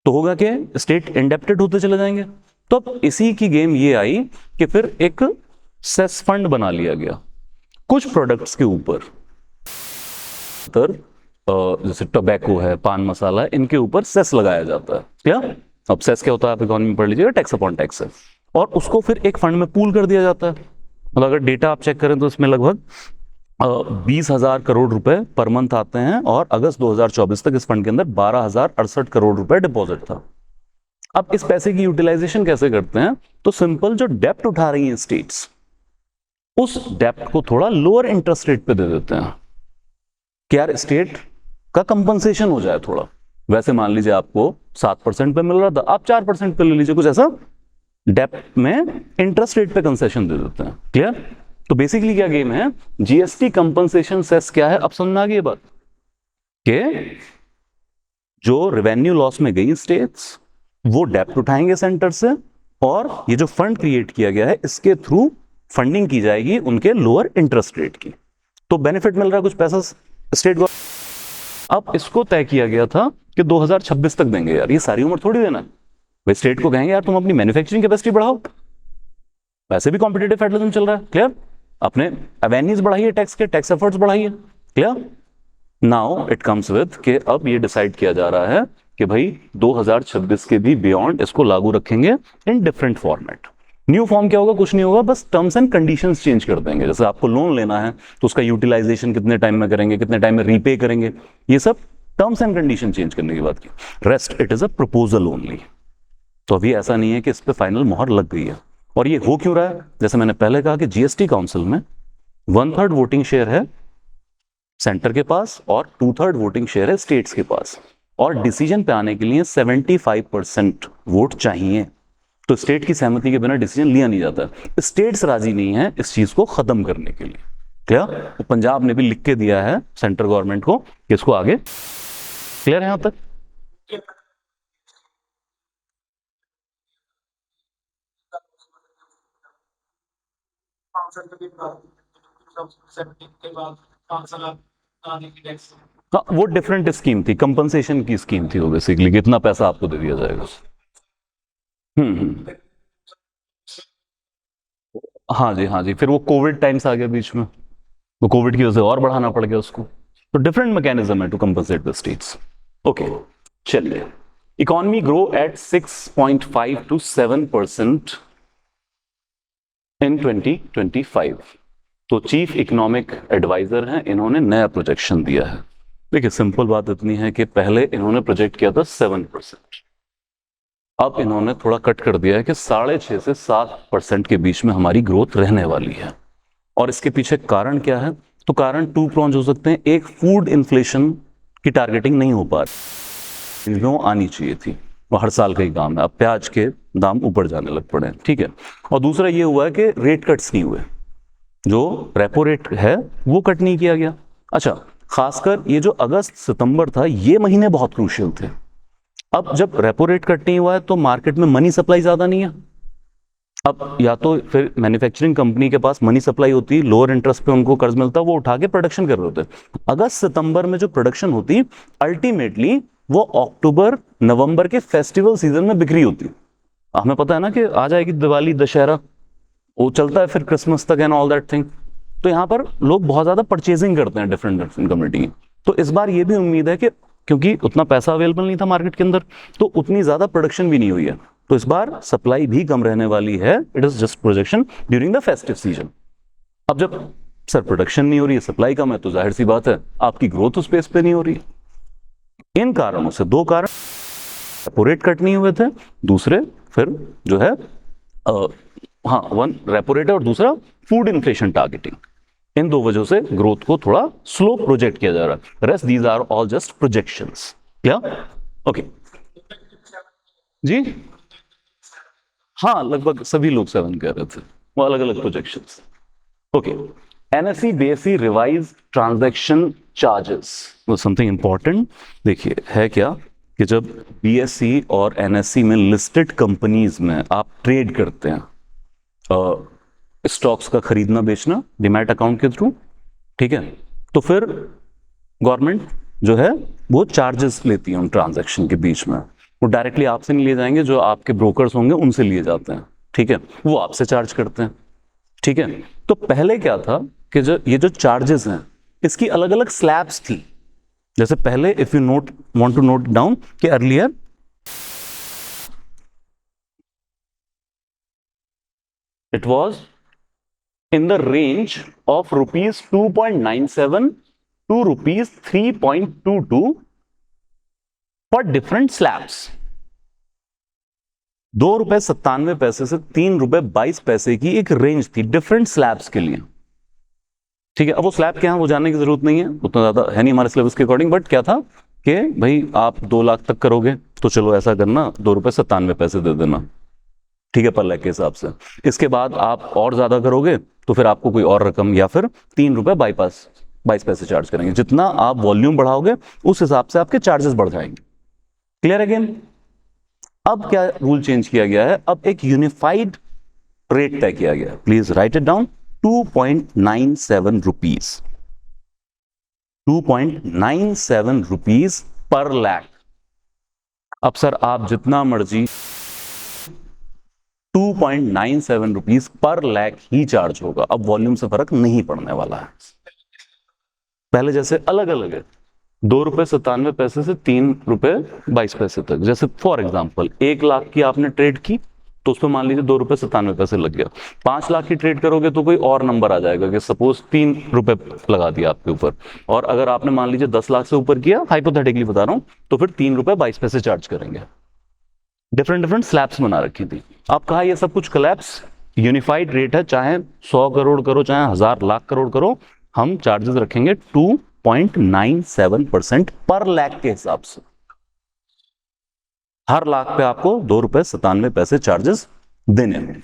तो होगा कि स्टेट इंडेप्टेड होते चले जाएंगे। तो अब इसी की गेम ये आई कि फिर एक सेस फंड बना लिया गया कुछ प्रोडक्ट्स के ऊपर, जैसे टोबैको है, पान मसाला है, इनके ऊपर सेस लगाया जाता है। क्या अब सेस क्या होता है आप इकोनॉमी में पढ़ लीजिएगा, टैक्स अपॉन टैक्स है, और उसको फिर एक फंड में पूल कर दिया जाता है। मतलब अगर डेटा आप चेक करें तो इसमें लगभग 20,000 करोड़ रुपए पर मंथ आते हैं, और अगस्त 2024 तक इस फंड के अंदर 12,068 करोड़ रुपए डिपॉजिट था। अब इस पैसे की यूटिलाइजेशन कैसे करते हैं? तो सिंपल, जो डेप्ट उठा रही हैं स्टेट्स, उस डेप्ट को थोड़ा लोअर इंटरेस्ट रेट पे दे देते हैं कि यार स्टेट का कंपनसेशन हो जाए थोड़ा। वैसे मान लीजिए आपको 7% पे मिल रहा था, आप 4% पे ले लीजिए, कुछ ऐसा डेप्ट में इंटरेस्ट रेट पे कंसेशन दे देते हैं। क्लियर? तो बेसिकली क्या गेम है? जीएसटी कंपनसेशन सेस क्या है, अब समझ में आ गई ये बात कि जो रेवेन्यू लॉस में गई स्टेट्स, वो डेप्ट उठाएंगे सेंटर से, और ये जो फंड क्रिएट किया गया है इसके थ्रू फंडिंग की जाएगी उनके लोअर इंटरेस्ट रेट की। तो बेनिफिट मिल रहा है कुछ पैसा स्टेट को। अब इसको तय किया गया था कि 2026 तक देंगे। यार ये सारी उम्र थोड़ी देना भाई, स्टेट को कहेंगे यार तुम अपनी मैन्युफैक्चरिंग कैपेसिटी बढ़ाओ, वैसे भी कॉम्पिटिटिव फेडरलिज्म चल रहा है। क्लियर? अपने अवेन्यूज बढ़ाइए, टैक्स के टैक्स एफर्ट्स बढ़ाइए। Clear? Now it comes with कि अब ये डिसाइड किया जा रहा है कि भाई 2026 के भी बियॉन्ड इसको लागू रखेंगे in different format. New form क्या होगा? कुछ नहीं होगा, बस टर्म्स एंड कंडीशंस चेंज कर देंगे। जैसे आपको लोन लेना है तो उसका यूटिलाइजेशन कितने टाइम में करेंगे, कितने टाइम में रीपे करेंगे, ये सब टर्म्स एंड कंडीशन चेंज करने की बात की। Rest it is a proposal only. तो अभी ऐसा नहीं है कि इस पे फाइनल मोहर लग गई है। और ये हो क्यों रहा है? जैसे मैंने पहले कहा कि जीएसटी काउंसिल में 1/3 वोटिंग शेयर है सेंटर के पास और 2/3 वोटिंग शेयर है स्टेट्स के पास, और डिसीजन पे आने के लिए 75% वोट चाहिए। तो स्टेट की सहमति के बिना डिसीजन लिया नहीं जाता। स्टेट्स राजी नहीं है इस चीज को खत्म करने के लिए। क्या? तो पंजाब ने भी लिख के दिया है सेंट्रल गवर्नमेंट को कि इसको आगे। क्लियर है यहां तक? हाँ, वो डिफरेंट स्कीम थी, कंपनसेशन की स्कीम थी वो बेसिकली, कितना पैसा आपको दे दिया जाएगा। हम्म। हाँ जी, हाँ जी, फिर वो कोविड टाइम्स आ गया बीच में, वो कोविड की वजह से और बढ़ाना पड़ गया उसको। तो डिफरेंट मैकेनिज्म है to compensate the states. Okay, चलिए। Economy grow at 6.5 to 7% in 2025। तो चीफ इकोनॉमिक एडवाइजर हैं, इन्होंने नया प्रोजेक्शन दिया है। देखिए सिंपल बात इतनी है कि पहले इन्होंने प्रोजेक्ट किया था 7%, अब इन्होंने थोड़ा कट कर दिया है कि 6.5 से 7% के बीच में हमारी ग्रोथ रहने वाली है। और इसके पीछे कारण क्या है? तो कारण टू प्रॉन्ज हो सकते हैं। एक, फूड इन्फ्लेशन की टारगेटिंग नहीं हो पा रही, जो आनी चाहिए थी, वो हर साल का ही काम है। अब प्याज के दाम ऊपर जाने लग पड़े हैं, ठीक है। और दूसरा ये हुआ है कि रेट कट्स नहीं हुए, जो रेपो रेट है वो कट नहीं किया गया। अच्छा, खासकर ये जो अगस्त सितंबर था, ये महीने बहुत क्रूशियल थे। अब जब रेपो रेट कट नहीं हुआ है तो मार्केट में मनी सप्लाई ज्यादा नहीं है। अब या तो फिर मैन्युफैक्चरिंग कंपनी के पास मनी सप्लाई होती, लोअर इंटरेस्ट पे उनको कर्ज मिलता, वो उठा के प्रोडक्शन कर रहे होते। अगस्त सितंबर में जो प्रोडक्शन होती, अल्टीमेटली वो अक्टूबर नवंबर के फेस्टिवल सीजन में बिक्री होती। हमें पता है ना कि आ जाएगी दिवाली, दशहरा, वो चलता है फिर क्रिसमस तक एंड ऑल दैट थिंग। तो यहाँ पर लोग बहुत ज्यादा परचेजिंग करते हैं डिफरेंट डिफरेंट कम्युनिटी की। तो इस बार ये भी उम्मीद है कि क्योंकि उतना पैसा अवेलेबल नहीं था मार्केट के अंदर, तो उतनी ज्यादा प्रोडक्शन भी नहीं हुई है, तो इस बार सप्लाई भी कम रहने वाली है। It is just projection during the festive season. अब जब सर प्रोडक्शन नहीं हो रही है, सप्लाई कम है, तो जाहिर सी बात है आपकी ग्रोथ उस पेस पे नहीं हो रही है। इन कारणों से, दो कारण, रेपो रेट कट नहीं हुए थे, दूसरे फिर जो है हाँ, वन रेपो रेट है और दूसरा फूड इन्फ्लेशन टारगेटिंग। इन दो वजहों से ग्रोथ को थोड़ा स्लो प्रोजेक्ट किया जा रहा है। Rest these are all just projections. क्या? ओके जी, हाँ, लगभग सभी लोग 7 कह रहे थे, वो अलग अलग projections. Okay, NSE BSE revise transaction charges वो समथिंग इंपॉर्टेंट। देखिए है क्या कि जब बीएसई और एनएसई में लिस्टेड कंपनीज में आप ट्रेड करते हैं, स्टॉक्स का खरीदना बेचना डीमैट अकाउंट के थ्रू, ठीक है, तो फिर गवर्नमेंट जो है वो चार्जेस लेती है उन ट्रांजैक्शन के बीच में। वो डायरेक्टली आपसे नहीं लिए जाएंगे, जो आपके ब्रोकर्स होंगे उनसे लिए जाते हैं, ठीक है, वो आपसे चार्ज करते हैं, ठीक है। तो पहले क्या था कि जो ये जो चार्जेस हैं इसकी अलग अलग स्लैब्स थी। जैसे पहले, if you not want to note down, कि earlier it was in the range of rupees 2.97 to rupees 3.22 for different slabs. ₹2.97 से ₹3.22 की एक रेंज थी डिफरेंट स्लैब्स के लिए। ठीक है, अब वो स्लैब क्या है वो जानने की जरूरत नहीं है, उतना ज्यादा है नहीं हमारे सिलेबस के अकॉर्डिंग, बट क्या था कि भाई आप 2 लाख तक करोगे तो चलो ऐसा करना ₹2.97 दे देना, ठीक है, पर लाख के हिसाब से। इसके बाद आप और ज्यादा करोगे तो फिर आपको कोई और रकम या फिर ₹3.22 चार्ज करेंगे। जितना आप वॉल्यूम बढ़ाओगे उस हिसाब से आपके चार्जेस बढ़ जाएंगे। Clear again? अब क्या रूल चेंज किया गया है, अब एक यूनिफाइड रेट तय किया गया है। Please right it down, 2.97 rupees, 2.97 rupees per lakh. अब सर आप जितना मर्जी 2.97 रुपीज पर लाख ही चार्ज होगा, अब वॉल्यूम से फर्क नहीं पड़ने वाला है। पहले जैसे अलग अलग है, ₹2.97 से ₹3.22 तक। जैसे फॉर एग्जांपल 1 लाख की आपने ट्रेड की तो उसमें मान लीजिए ₹2.97 लग गया। 5 लाख की ट्रेड करोगे तो कोई और नंबर आ जाएगा कि सपोज ₹3 लगा दिया आपके ऊपर। और अगर आपने मान लीजिए 10 लाख से ऊपर किया, हाइपोथेटिकली बता रहा हूं, तो फिर ₹3.22 चार्ज करेंगे। डिफरेंट डिफरेंट स्लैब्स बना रखी थी। अब कहा ये सब कुछ कोलैप्स, यूनिफाइड रेट है, चाहे 100 करोड़ करो चाहे 1000 लाख करोड़ करो, हम चार्जेस रखेंगे 2.97% पर लाख के हिसाब से। हर लाख पे आपको ₹2.97 चार्जेस देने हैं।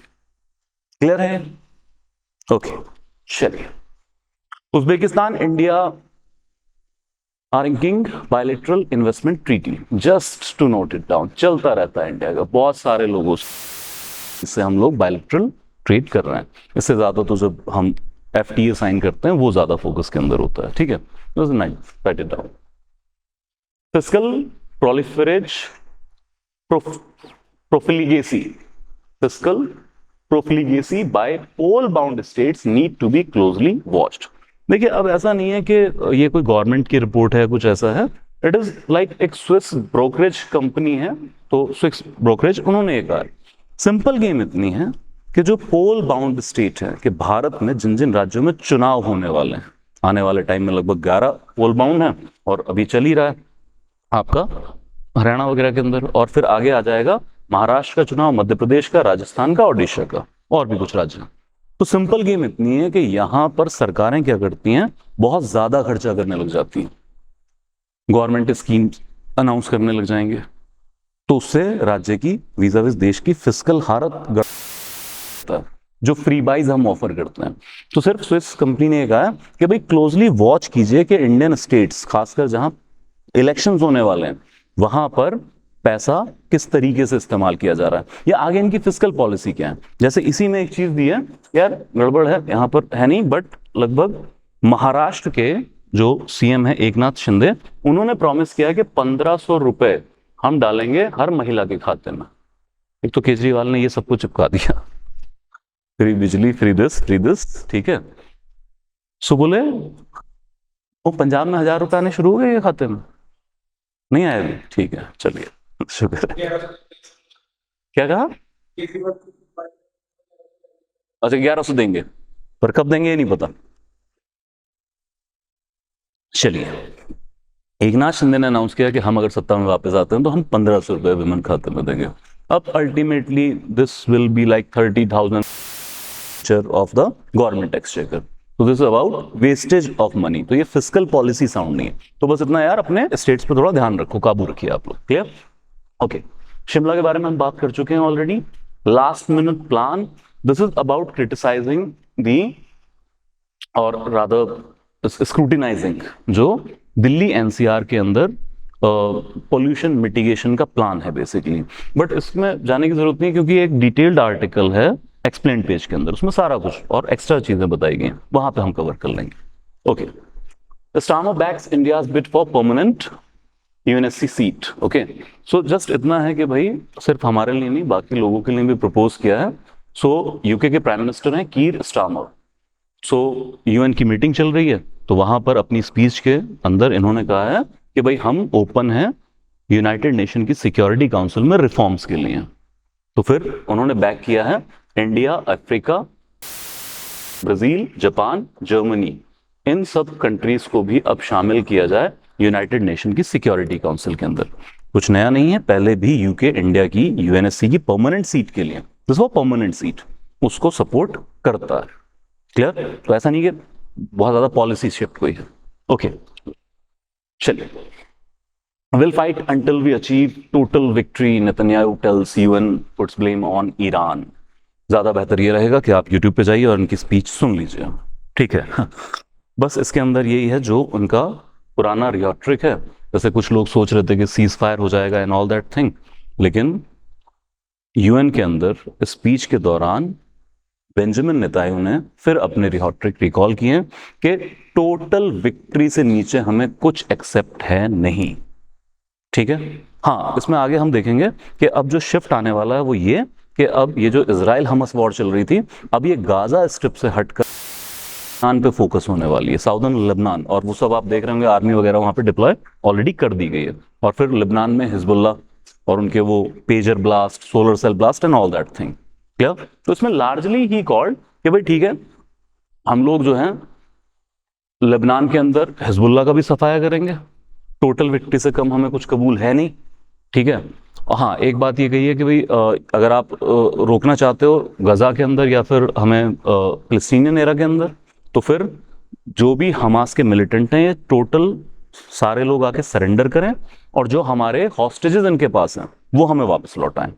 क्लियर है? ओके, चलिए। Uzbekistan India inking bilateral investment treaty, just to note it down, चलता रहता है इंडिया का, बहुत सारे लोगों से हम लोग बायलैटरल ट्रेड कर रहे हैं। इससे ज्यादा तो जब हम FTA साइन करते हैं वो ज्यादा फोकस के अंदर होता है। ठीक है, write it down. Fiscal profligacy profligacy, fiscal profligacy by poll bound states need to be closely watched। देखिए अब ऐसा नहीं है कि ये कोई गवर्नमेंट की रिपोर्ट है, कुछ ऐसा है, इट इज लाइक एक स्विस ब्रोकरेज कंपनी है, तो स्विस ब्रोकरेज उन्होंने ये कहा। सिंपल गेम इतनी है कि जो पोल बाउंड स्टेट है, कि भारत में जिन जिन राज्यों में चुनाव होने वाले हैं, आने वाले टाइम में लगभग 11 पोल बाउंड है, और अभी चल ही रहा है आपका हरियाणा वगैरह के अंदर, और फिर आगे आ जाएगा महाराष्ट्र का चुनाव, मध्य प्रदेश का, राजस्थान का, ओडिशा का, और भी कुछ राज्य। तो सिंपल गेम इतनी है कि यहां पर सरकारें क्या करती हैं, बहुत ज्यादा खर्चा करने लग जाती हैं, गवर्नमेंट स्कीम अनाउंस करने लग जाएंगे, तो उससे राज्य की वीजा विज देश की फिस्कल हालत जो फ्री बाइज हम ऑफर करते हैं। तो सिर्फ स्विस कंपनी ने कहा कि भाई क्लोजली वॉच कीजिए कि इंडियन स्टेट्स, खासकर जहां इलेक्शंस होने वाले हैं, वहां पर पैसा किस तरीके से इस्तेमाल किया जा रहा है, या आगे इनकी फिस्कल पॉलिसी क्या है। जैसे इसी में एक चीज दी है, यार गड़बड़ है यहां पर है नहीं, बट लगभग महाराष्ट्र के जो सीएम है एकनाथ शिंदे, उन्होंने प्रॉमिस किया कि 1500 रुपए हम डालेंगे हर महिला के खाते में। एक तो केजरीवाल ने ये सब कुछ चिपका दिया, फ्री बिजली, फ्री दिस, ठीक है। सो बोले वो पंजाब में 1000 रुपए आने शुरू हो गए ये खाते में, नहीं आया भी, ठीक है, चलिए शुक्र है। क्या कहा? अच्छा 1100 देंगे, पर कब देंगे ये नहीं पता। चलिए, एकनाथ शिंदे ने अनाउंस किया कि हम अगर सत्ता में वापस आते हैं तो हम 1500 रुपए विमेन खाते में देंगे। अब ultimately this will be like 30,000 of the government exchequer. तो this about wastage of money. तो ये फिस्कल पॉलिसी साउंड नहीं है। तो बस इतना यार, अपने स्टेट्स पे थोड़ा ध्यान रखो, काबू रखिए आप लोग। क्लियर? ओके, शिमला के बारे में हम बात कर चुके हैं already. Last minute plan, this is about criticising the और रादर स्क्रूटिनाइजिंग जो दिल्ली एनसीआर के अंदर पोल्यूशन मिटिगेशन का प्लान है बेसिकली। बट इसमें जाने की जरूरत नहीं, क्योंकि एक डिटेल्ड आर्टिकल है एक्सप्लेन पेज के अंदर, उसमें सारा कुछ और एक्स्ट्रा चीजें बताई गई हैं, वहां पे हम कवर कर लेंगे। Okay, Starmer backs India's bid for permanent UNSC seat. Okay, so just इतना है कि भाई सिर्फ हमारे लिए नहीं, बाकी लोगों के लिए भी प्रपोज किया है। सो यूके के प्राइम मिनिस्टर हैं कीर स्टार्मर। सो यूएन की मीटिंग चल रही है, तो वहां पर अपनी स्पीच के अंदर इन्होंने कहा है कि भाई हम ओपन हैं यूनाइटेड नेशन की सिक्योरिटी काउंसिल में रिफॉर्म्स के लिए। तो फिर उन्होंने बैक किया है India, Africa, Brazil, Japan, Germany, इन सब कंट्रीज को भी अब शामिल किया जाए यूनाइटेड नेशन की सिक्योरिटी काउंसिल के अंदर। कुछ नया नहीं है, पहले भी यूके इंडिया की यूएनएससी की परमानेंट सीट के लिए, वो परमानेंट सीट उसको सपोर्ट करता है। क्लियर? तो ऐसा नहीं कि बहुत ज्यादा पॉलिसी शिफ्ट हुई है। ओके, चलिए। Will fight until we achieve total victory, Netanyahu tells UN, puts blame on Iran. ज्यादा बेहतर ये रहेगा कि आप YouTube पे जाइए और उनकी स्पीच सुन लीजिए, ठीक है। बस इसके अंदर यही है जो उनका पुराना रियोट्रिक है। जैसे कुछ लोग सोच रहे थे कि सीज फायर हो जाएगा एंड ऑल दैट थिंग, लेकिन यूएन के अंदर स्पीच के दौरान बेंजामिन नेतान्याहू ने फिर अपने रियोट्रिक रिकॉल किए कि टोटल विक्ट्री से नीचे हमें कुछ एक्सेप्ट है नहीं, ठीक है। हाँ, इसमें आगे हम देखेंगे कि अब जो शिफ्ट आने वाला है वो ये कि अब ये जो इजराइल हमस वॉर चल रही थी, अब ये गाजा स्ट्रिप से हटकर लेबनान पे फोकस होने वाली है, साउदर्न लेबनान। और वो सब आप देख रहे होंगे, आर्मी वगैरह वहां पे डिप्लॉय ऑलरेडी कर दी गई है। और फिर लेबनान में हिजबुल्ला और उनके वो pager blast, solar cell blast and all that thing. Clear? तो इसमें लार्जली ही कॉल्ड कि भाई ठीक है, हम लोग जो है लेबनान के अंदर हिजबुल्ला का भी सफाया करेंगे, टोटल विक्ट्री से कम हमें कुछ कबूल है नहीं, ठीक है। हाँ, एक बात ये कही है कि भाई अगर आप रोकना चाहते हो गजा के अंदर या फिर हमें फिलिस्तीनियन एरा के अंदर, तो फिर जो भी हमास के मिलिटेंट हैं ये टोटल सारे लोग आके सरेंडर करें और जो हमारे हॉस्टेजेस इनके पास हैं वो हमें वापस लौटाएं,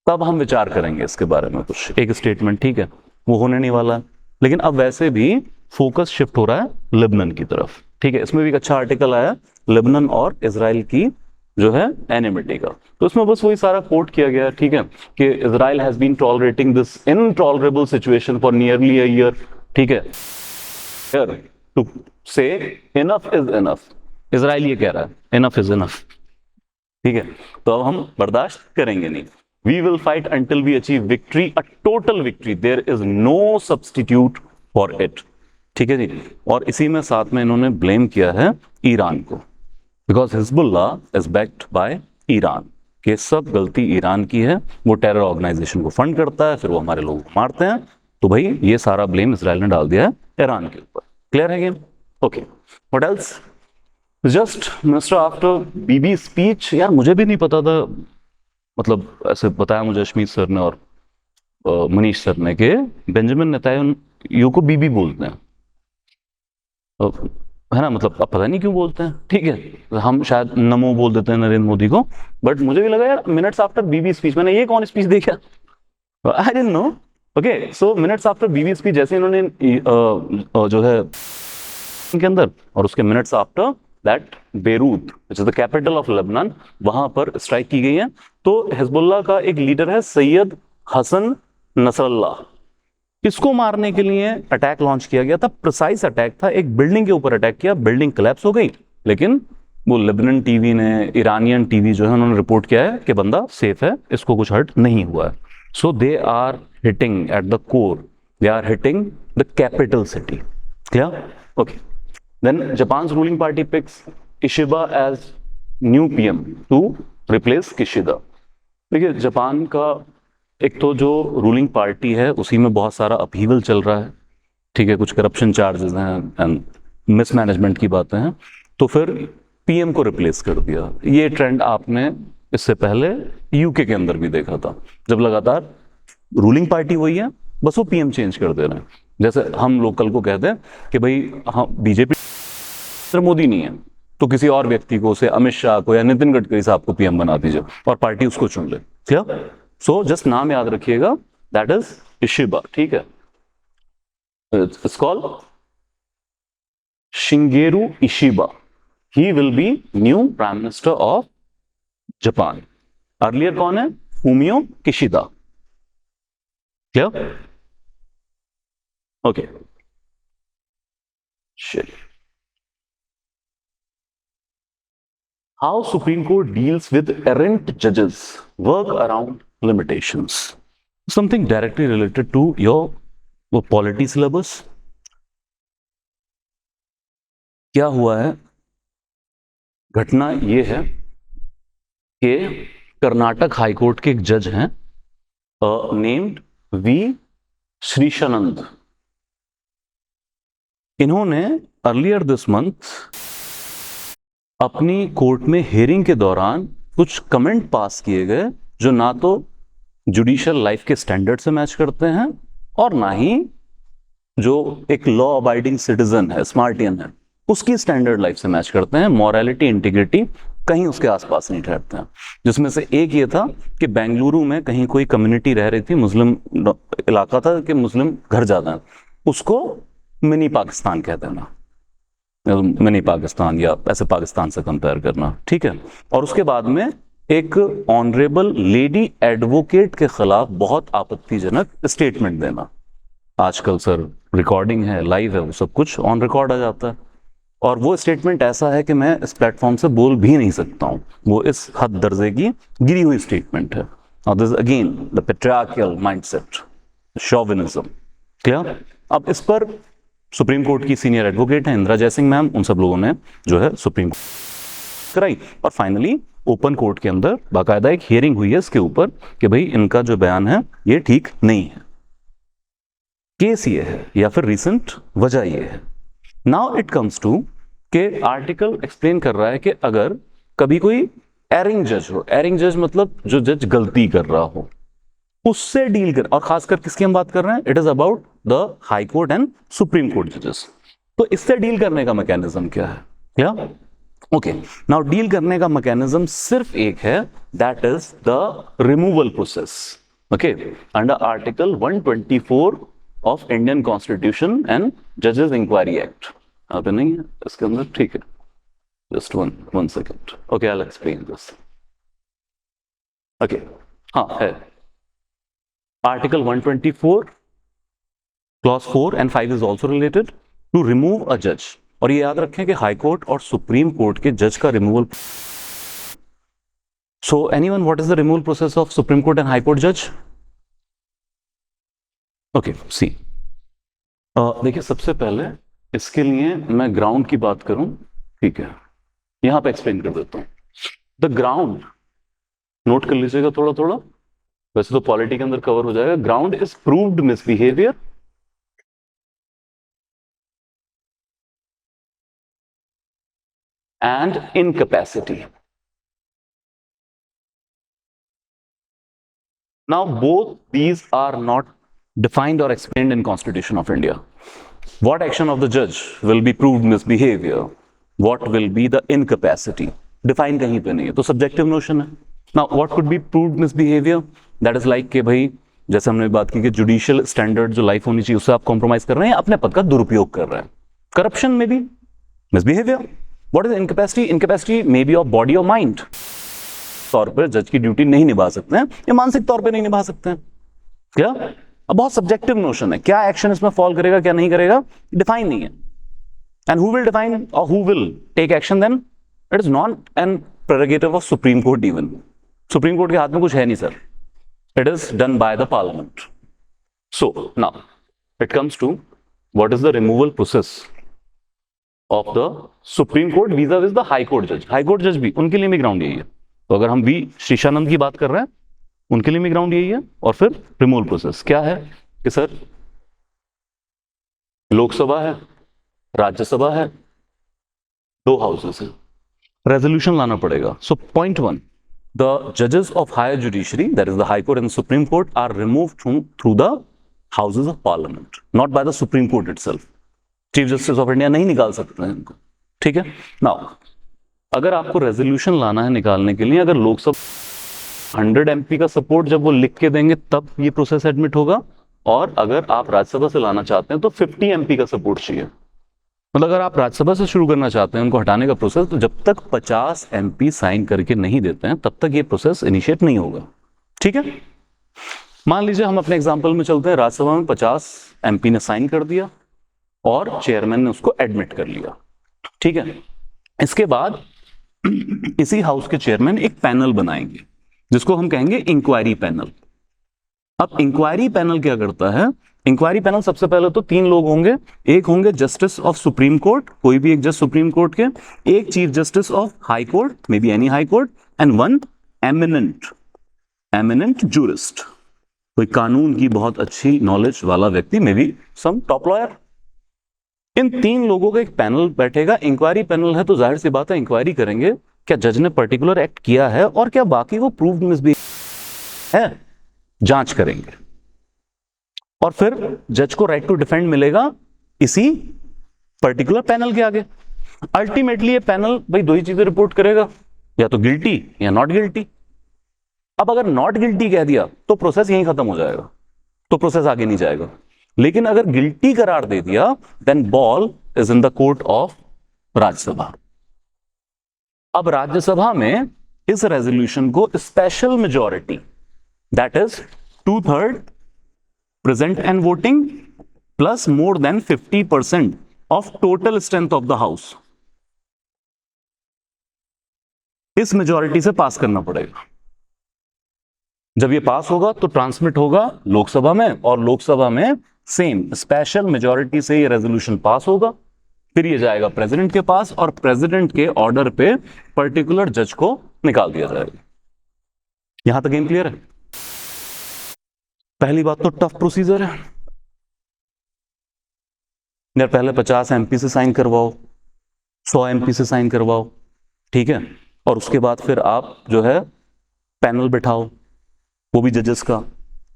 तब हम विचार करेंगे इसके बारे में कुछ एक स्टेटमेंट, ठीक है। वो होने नहीं वाला है, लेकिन अब वैसे भी फोकस शिफ्ट हो रहा है लेबनान की तरफ, ठीक है। इसमें भी एक अच्छा आर्टिकल आया लेबनान और इजराइल की जो है एनिमिटी का, तो इसमें बस वही सारा कोट किया गया, ठीक है, कि Israel has been tolerating this intolerable situation for nearly a year, ठीक है। टू से इनफ इज इनफ, इजराइल ये कह रहा है इनफ इज इनफ, ठीक है। तो अब हम बर्दाश्त करेंगे नहीं। We will fight until we achieve victory, a total victory. There is no substitute for it. ठीक है जी। और इसी में साथ में इन्होंने ब्लेम किया है ईरान को, because Hezbollah is backed by Iran, कि सब गलती ईरान की है, वो टेरर ऑर्गेनाइजेशन को फंड करता है, फिर वो हमारे लोगों को मारते हैं। तो भाई ये सारा ब्लेम इसराइल ने डाल दिया है ईरान के ऊपर। क्लियर है game? Okay, what else? Just minister after Bibi speech, यार मुझे भी नहीं पता था, मतलब ऐसे बताया मुझे अश्मीत सर ने और मनीष सर ने कि बेंजामिन नेतान्याहू को बीबी बोलते हैं, है ना, मतलब अब पता नहीं क्यों बोलते हैं, ठीक है। हम शायद नमो बोल देते हैं नरेंद्र मोदी को, बट मुझे भी लगा यार मिनट्स आफ्टर बीबी स्पीच, मैंने ये कौन स्पीच देखा, I didn't know. Okay, so minutes after Bibi speech जैसे इन्होंने जो है के अंदर, और उसके minutes after that Beirut which is the capital of Lebanon, वहां पर स्ट्राइक की गई है। तो हिजबुल्लाह का एक लीडर है सैयद हसन नसरल्लाह, इसको मारने के लिए अटैक लॉन्च किया गया था। प्रिसाइज अटैक था, एक बिल्डिंग के ऊपर अटैक किया, बिल्डिंग कोलैप्स हो गई, लेकिन वो लेबनान टीवी ने, ईरानियन टीवी जो है उन्होंने रिपोर्ट किया है कि बंदा सेफ है, इसको कुछ हर्ट नहीं हुआ है। So they are hitting at the core, they are hitting the capital city. Clear? Okay, then Japan's ruling party picks Ishiba as new PM to replace Kishida। देखिए, जापान का एक तो जो रूलिंग पार्टी है उसी में बहुत सारा अपहीवल चल रहा है, ठीक है, कुछ करप्शन चार्जेस हैं एंड मिसमैनेजमेंट की बातें हैं, तो फिर पीएम को रिप्लेस कर दिया। ये ट्रेंड आपने इससे पहले यूके के अंदर भी देखा था, जब लगातार रूलिंग पार्टी वही है, बस वो पीएम चेंज कर दे रहे हैं। जैसे हम लोग कल को कहते हैं कि भाई हाँ बीजेपी मोदी नहीं है, तो किसी और व्यक्ति को, उसे अमित शाह को या नितिन गडकरी साहब को पीएम बना दीजिए और पार्टी उसको चुन ले। क्लियर? सो जस्ट नाम याद रखिएगा, दैट इज इशिबा, ठीक है। It's called शिंगेरू Ishiba, he will be new prime minister of Japan. Earlier कौन है? Fumio Kishida. क्लियर? ओके, चलिए। How Supreme Court deals with errant judges, work around limitations. Something directly related to your polity syllabus. क्या हुआ है? घटना ये है कि कर्नाटक हाईकोर्ट के एक जज हैं नेम्ड वी श्रीशानंद। इन्होंने अर्लियर दिस मंथ अपनी कोर्ट में हियरिंग के दौरान कुछ कमेंट पास किए गए जो ना तो जुडिशियल लाइफ के स्टैंडर्ड से मैच करते हैं और ना ही जो एक लॉ अबाइडिंग सिटीजन है, स्मार्टियन है, उसकी स्टैंडर्ड लाइफ से मैच करते हैं। मॉरलिटी, इंटीग्रिटी कहीं उसके आसपास नहीं ठहरते हैं। जिसमें से एक ये था कि बेंगलुरु में कहीं कोई कम्युनिटी रह रही थी, मुस्लिम इलाका था कि मुस्लिम घर ज्यादा है, उसको मिनी पाकिस्तान कहते हैं ना, मिनी पाकिस्तान या ऐसे पाकिस्तान से कंपेयर करना, ठीक है। और उसके बाद में एक ऑनरेबल लेडी एडवोकेट के खिलाफ बहुत आपत्तिजनक स्टेटमेंट देना। आजकल सर रिकॉर्डिंग है, लाइव है, वो सब कुछ ऑन रिकॉर्ड आ जाता है। और वो स्टेटमेंट ऐसा है कि मैं इस प्लेटफॉर्म से बोल भी नहीं सकता हूं, वो इस हद दर्जे की गिरी हुई स्टेटमेंट है। This again the patriarchal mindset, chauvinism. Clear? अब इस पर सुप्रीम कोर्ट की सीनियर एडवोकेट है इंदिरा जयसिंह मैम, उन सब लोगों ने जो है सुप्रीम कोर्ट कराई और फाइनली ओपन कोर्ट के अंदर बाकायदा एक हियरिंग हुई है इसके ऊपर कि भाई इनका जो बयान है ये ठीक नहीं है। केस ये है या फिर रिसेंट वजह ये है। नाउ इट कम्स टू के आर्टिकल एक्सप्लेन कर रहा है कि अगर कभी कोई एरिंग जज हो, एरिंग जज मतलब जो जज गलती कर रहा हो, उससे डील कर, और खासकर किसकी हम बात कर रहे हैं, it is about the high court and supreme court जजेस। तो इससे डील करने का मैकेनिज्म क्या है? क्या? ओके, नाउ डील करने का मैकेनिज्म सिर्फ एक है, that is the removal process. Okay, under article 124 of Indian constitution and जजेस इंक्वायरी एक्ट। यहाँ पे नहीं है इसके अंदर, ठीक है, just one second. Okay, I will explain this. Okay, हाँ है article 124 clause 4 and 5 is also related to remove a जज। और ये याद रखें कि हाई कोर्ट और सुप्रीम कोर्ट के जज का removal. So anyone, what is the removal process of supreme court and high court जज? ओके, सी, देखिए सबसे पहले इसके लिए मैं ग्राउंड की बात करूं, ठीक है, यहां पे एक्सप्लेन कर देता हूं। द ग्राउंड नोट कर लीजिएगा थोड़ा थोड़ा, वैसे तो पॉलिटी के अंदर कवर हो जाएगा। Ground is proved misbehaviour and incapacity. Now both these are not defined or explained in Constitution of India. What action of the judge will be proved misbehavior? What will be the incapacity? Define कहीं पे नहीं है, तो subjective notion है। Now what could be proved misbehavior? That is like कि भाई जैसे हमने बात की कि जुडिशियल स्टैंडर्ड जो लाइफ होनी चाहिए उससे आप कॉम्प्रोमाइज कर रहे हैं, अपने पद का दुरुपयोग कर रहे हैं, करप्शन में भी misbehaviour. What is incapacity? Incapacity may be of body or mind. तौर पर जज की ड्यूटी नहीं निभा सकते हैं या मानसिक तौर पे नहीं निभा सकते हैं। क्या? अब बहुत सब्जेक्टिव नोशन है, क्या एक्शन इसमें फॉल करेगा क्या नहीं करेगा डिफाइन नहीं है। एंड हु विल डिफाइन और who will take action then? It is not an prerogative of supreme court. Even supreme court के हाथ में कुछ है नहीं sir, it is done by the parliament. So now it comes to what is the removal process of the supreme court vis-a-vis the high court जज। High court जज भी, उनके लिए भी ग्राउंड यही है। तो अगर हम वी शीशानंद की बात कर रहे हैं, उनके लिए भी ग्राउंड यही है। और फिर रिमूवल प्रोसेस क्या है कि सर लोकसभा है, राज्यसभा है, 2 हाउसेस है, रेजोल्यूशन लाना पड़ेगा। सो पॉइंट 1, द जजेस of higher judiciary that is the high court and supreme court are removed through the houses of parliament, not by the supreme court itself. Chief justice of India नहीं निकाल सकते हैं इनको, ठीक है। Now अगर आपको रेजोल्यूशन लाना है निकालने के लिए, अगर लोकसभा 100 MP का सपोर्ट जब वो लिख के देंगे तब ये प्रोसेस एडमिट होगा, और अगर आप राज्यसभा से लाना चाहते हैं तो 50 MP का सपोर्ट चाहिए। मतलब अगर आप राज्यसभा से शुरू करना चाहते हैं उनको हटाने का प्रोसेस, तो जब तक 50 MP साइन करके नहीं देते हैं तब तक ये प्रोसेस इनिशिएट नहीं होगा, ठीक है। मान लीजिए हम अपने एग्जाम्पल में चलते हैं, राज्यसभा में 50 MP ने साइन कर दिया और चेयरमैन ने उसको एडमिट कर लिया, ठीक है। इसके बाद इसी हाउस के चेयरमैन एक पैनल बनाएंगे जिसको हम कहेंगे इंक्वायरी पैनल। अब इंक्वायरी पैनल क्या करता है? इंक्वायरी पैनल सबसे पहले तो 3 लोग होंगे, एक होंगे जस्टिस ऑफ सुप्रीम कोर्ट, कोई भी एक जज सुप्रीम कोर्ट के, एक chief justice of high court, may be any high court, and 1 eminent jurist, कोई कानून की बहुत अच्छी नॉलेज वाला व्यक्ति, may B some top lawyer. इन 3 लोगों का एक पैनल बैठेगा, इंक्वायरी पैनल है तो जाहिर सी बात है इंक्वायरी करेंगे क्या जज ने पर्टिकुलर एक्ट किया है और क्या बाकी वो प्रूव्ड मिसबिहेव है, जांच करेंगे और फिर जज को राइट टू डिफेंड मिलेगा इसी पर्टिकुलर पैनल के आगे। अल्टीमेटली ये पैनल भाई 2 ही चीजें रिपोर्ट करेगा, या तो गिल्टी या नॉट गिल्टी। अब अगर नॉट गिल्टी कह दिया तो प्रोसेस यहीं खत्म हो जाएगा, तो प्रोसेस आगे नहीं जाएगा। लेकिन अगर गिल्टी करार दे दिया then ball is in the court of Rajya Sabha. अब राज्यसभा में इस रेजोल्यूशन को special majority, that is 2/3 present and voting plus more than 50% of total strength of the house, इस मेजॉरिटी से पास करना पड़ेगा। जब ये पास होगा तो ट्रांसमिट होगा लोकसभा में, और लोकसभा में सेम स्पेशल मेजॉरिटी से ये रेजोल्यूशन पास होगा। फिर ये जाएगा प्रेसिडेंट के पास और प्रेसिडेंट के ऑर्डर पे पर्टिकुलर जज को निकाल दिया जाएगा। यहां तक गेम क्लियर है? पहली बात तो टफ प्रोसीजर है यार, पहले 50 एमपी से साइन करवाओ, 100 एमपी से साइन करवाओ, ठीक है, और उसके बाद फिर आप जो है पैनल बिठाओ, वो भी जजेस का।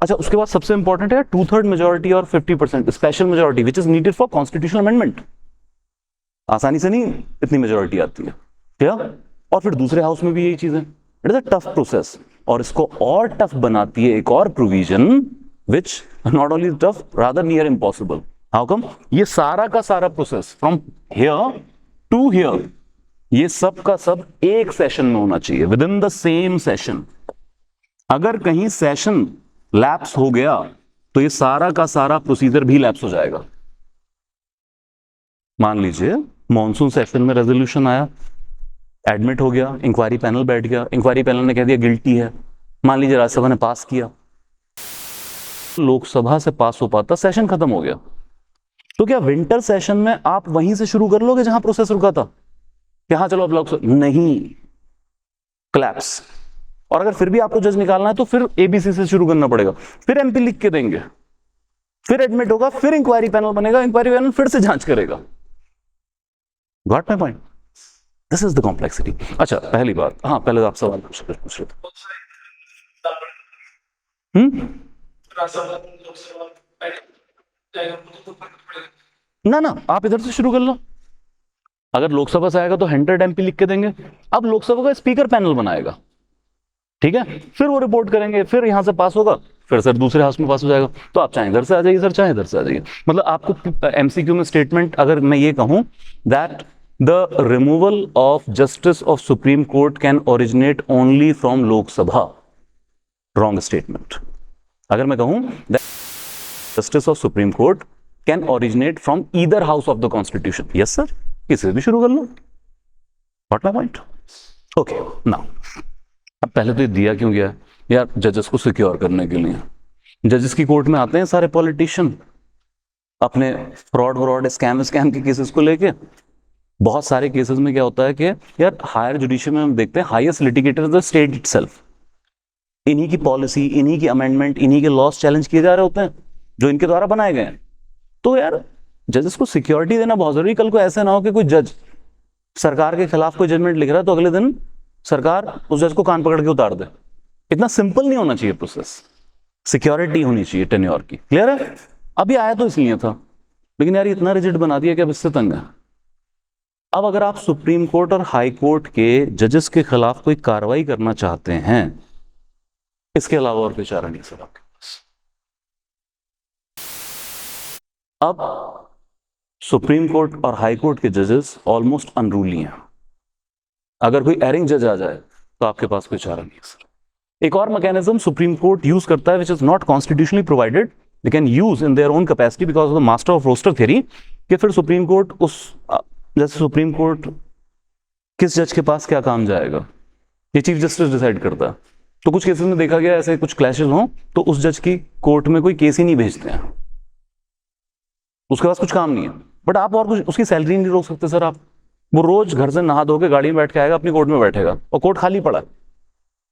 अच्छा, उसके बाद सबसे इंपॉर्टेंट है 2/3 मेजॉरिटी और 50% special majority which is needed for constitutional amendment. आसानी से नहीं इतनी मेजॉरिटी आती है क्या? और फिर दूसरे हाउस में भी यही चीज है। It is a tough process, और इसको और टफ बनाती है एक और provision which not only tough rather near impossible. How come? ये सारा का सारा process from here to here, ये सब का सब एक सेशन में होना चाहिए, within the same session. अगर कहीं सेशन लैप्स हो गया तो ये सारा का सारा प्रोसीजर भी लैप्स हो जाएगा। मान लीजिए मॉनसून सेशन में रेजोल्यूशन आया, एडमिट हो गया, इंक्वायरी पैनल बैठ गया, इंक्वायरी पैनल ने कह दिया गिल्टी है, मान लीजिए राज्यसभा ने पास किया, लोकसभा से पास हो पाता, सेशन खत्म हो गया, तो क्या विंटर सेशन में आप वहीं से शुरू कर लोगे जहां प्रोसेस रुका था कि हाँ चलो अब लोकसभा? नहीं, क्लैप्स। और अगर फिर भी आपको जज निकालना है तो फिर एबीसी से शुरू करना पड़ेगा, फिर एमपी लिख के देंगे, फिर एडमिट होगा, फिर इंक्वायरी पैनल बनेगा, इंक्वायरी पैनल फिर से जांच करेगा। Got my point? This is the complexity. अच्छा, पहली बात, हाँ पहले आप सवाल पूछ रहे थे। ना आप इधर से शुरू कर लो। अगर लोकसभा से आएगा तो 100 एमपी लिख के देंगे। अब लोकसभा का स्पीकर पैनल बनाएगा, ठीक है, फिर वो रिपोर्ट करेंगे, फिर यहां से पास होगा, फिर सर दूसरे हाउस में पास हो जाएगा। तो आप चाहे इधर से आ जाइए सर, चाहे इधर से आ जाइए। मतलब आपको एमसीक्यू में स्टेटमेंट अगर मैं ये कहूं that the removal of justice of supreme court can originate only from Lok Sabha, wrong statement. अगर मैं कहूं that justice of supreme court can originate from either house of the constitution, yes sir, किसी से भी शुरू कर लो। What my point? Okay, now अब पहले तो ये दिया क्यों गया यार? जजेस को सिक्योर करने के लिए। जजेस की कोर्ट में आते हैं सारे पॉलिटिशियन अपने फ्रॉड स्कैम के केसेस को लेके। बहुत सारे केसेस में क्या होता है कि यार हायर जुडिशियल में हम देखते हैं highest litigator the state itself. इन्हीं की पॉलिसी, इन्हीं की अमेंडमेंट, इन्हीं के लॉस चैलेंज किए जा रहे होते हैं जो इनके द्वारा बनाए गए हैं। तो यार जजेस को सिक्योरिटी देना बहुत जरूरी। कल को ऐसा ना हो कि कोई जज सरकार के खिलाफ कोई जजमेंट लिख रहा है तो अगले दिन सरकार उस जज को कान पकड़ के उतार दे। इतना सिंपल नहीं होना चाहिए प्रोसेस, सिक्योरिटी होनी चाहिए टेन्योर की। क्लियर है? अभी आया तो इसलिए था, लेकिन यार इतना रिजिड बना दिया कि अब इससे तंग है। अब अगर आप सुप्रीम कोर्ट और हाई कोर्ट के जजेस के खिलाफ कोई कार्रवाई करना चाहते हैं, इसके अलावा और कोई चारा नहीं सर आपके पास। अब सुप्रीम कोर्ट और हाई कोर्ट के जजेस ऑलमोस्ट अनरूली हैं। अगर कोई एरिंग जज आ जाए तो आपके पास कोई चारा नहीं है सर। एक और मैकेनिज्म सुप्रीम कोर्ट यूज करता है which is not constitutionally provided, they can use in their own capacity because of the master of roster theory, कि फिर सुप्रीम कोर्ट जैसे सुप्रीम कोर्ट किस जज के पास क्या काम जाएगा ये चीफ जस्टिस डिसाइड करता है। तो कुछ केसेस में देखा गया ऐसे कुछ क्लैशेस हों तो उस जज की कोर्ट में कोई केस ही नहीं भेजते हैं, उसके पास कुछ काम नहीं है। बट आप और कुछ उसकी सैलरी नहीं रोक सकते सर। आप वो रोज घर से नहा धो के गाड़ी में बैठ के आएगा, अपनी कोर्ट में बैठेगा और कोर्ट खाली पड़ा है,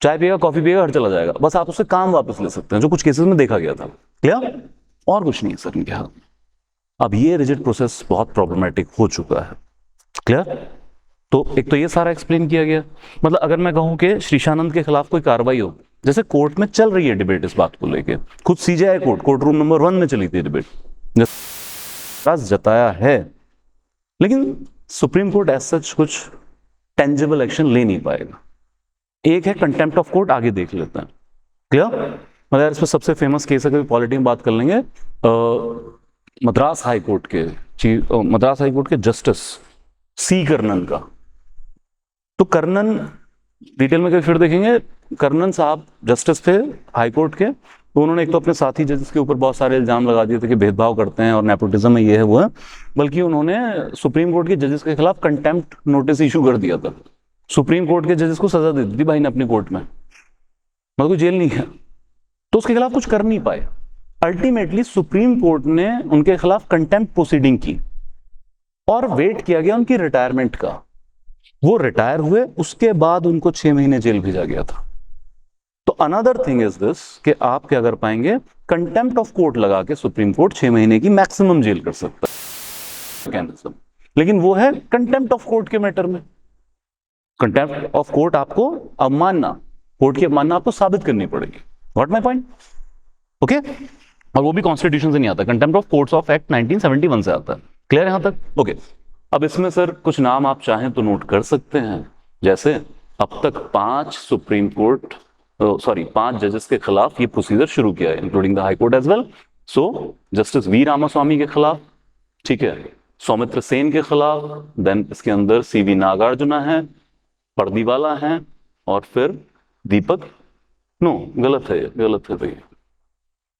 चाय पिएगा, कॉफी पिएगा, घर चला जाएगा। बस आप उससे काम वापस ले सकते हैं, जो कुछ केसेस में देखा गया था। क्लियर? और कुछ नहीं है सर इनके हाथ में। अब ये रिजिड प्रोसेस बहुत प्रॉब्लमेटिक हो चुका है। क्लियर? तो एक तो ये सारा एक्सप्लेन किया गया। मतलब अगर मैं कहूं कि श्रीशानंद के खिलाफ कोई कार्रवाई हो, जैसे कोर्ट में चल रही है डिबेट इस बात को लेके, खुद सीजेआई कोर्ट रूम नंबर 1 में चली थी डिबेट, जताया है, लेकिन सुप्रीम कोर्ट एज सच कुछ टेंजिबल एक्शन ले नहीं पाएगा। एक है कंटेम्प्ट ऑफ कोर्ट, आगे देख लेते हैं। क्लियर? मतलब यार इसमें सबसे फेमस केस है, कभी पॉलिटी में बात कर लेंगे, मद्रास हाई कोर्ट के जस्टिस सी कर्नन का। तो कर्नन डिटेल में कभी फिर देखेंगे, कर्नन साहब जस्टिस थे हाई कोर्ट के, तो उन्होंने एक तो अपने साथी जजेस के ऊपर बहुत सारे इल्जाम लगा दिए थे कि भेदभाव करते हैं और नेपोटिज्म है, ये है वो है, बल्कि उन्होंने सुप्रीम कोर्ट के जजेस के खिलाफ कंटेम्प्ट नोटिस इशू कर दिया था। सुप्रीम कोर्ट के जजेस को सजा दे दी थी भाई ने अपनी कोर्ट में, मतलब कोई जेल नहीं गया, तो उसके खिलाफ कुछ कर नहीं पाए। अल्टीमेटली सुप्रीम कोर्ट ने उनके खिलाफ कंटेम्प्ट प्रोसीडिंग की और वेट किया गया उनकी रिटायरमेंट का। वो रिटायर हुए, उसके बाद उनको 6 महीने जेल भेजा गया था। तो अनदर थिंग इज दिस कि आप क्या कर पाएंगे, कंटेम्प्ट ऑफ कोर्ट लगा के सुप्रीम कोर्ट 6 महीने की मैक्सिमम जेल कर सकता है, लेकिन वो है कंटेम्प्ट ऑफ कोर्ट के मैटर में। कंटेम्प्ट ऑफ कोर्ट आपको अवमानना, कोर्ट की अवमानना आपको साबित करनी पड़ेगी। What my point? ओके? और वो भी कॉन्स्टिट्यूशन से नहीं आता, contempt of courts of act 1971 से आता है। क्लियर यहां तक? ओके। अब इसमें सर कुछ नाम आप चाहें तो नोट कर सकते हैं, जैसे अब तक 5 जजेस के खिलाफ ये प्रोसीजर शुरू किया है, including the high court as well. So justice V Ramaswami के खिलाफ, ठीक है, सौमित्र सेन के खिलाफ, देन इसके अंदर सीवी नागार्जुना है, पर्दीवाला है, और फिर दीपक, नो गलत है भाई,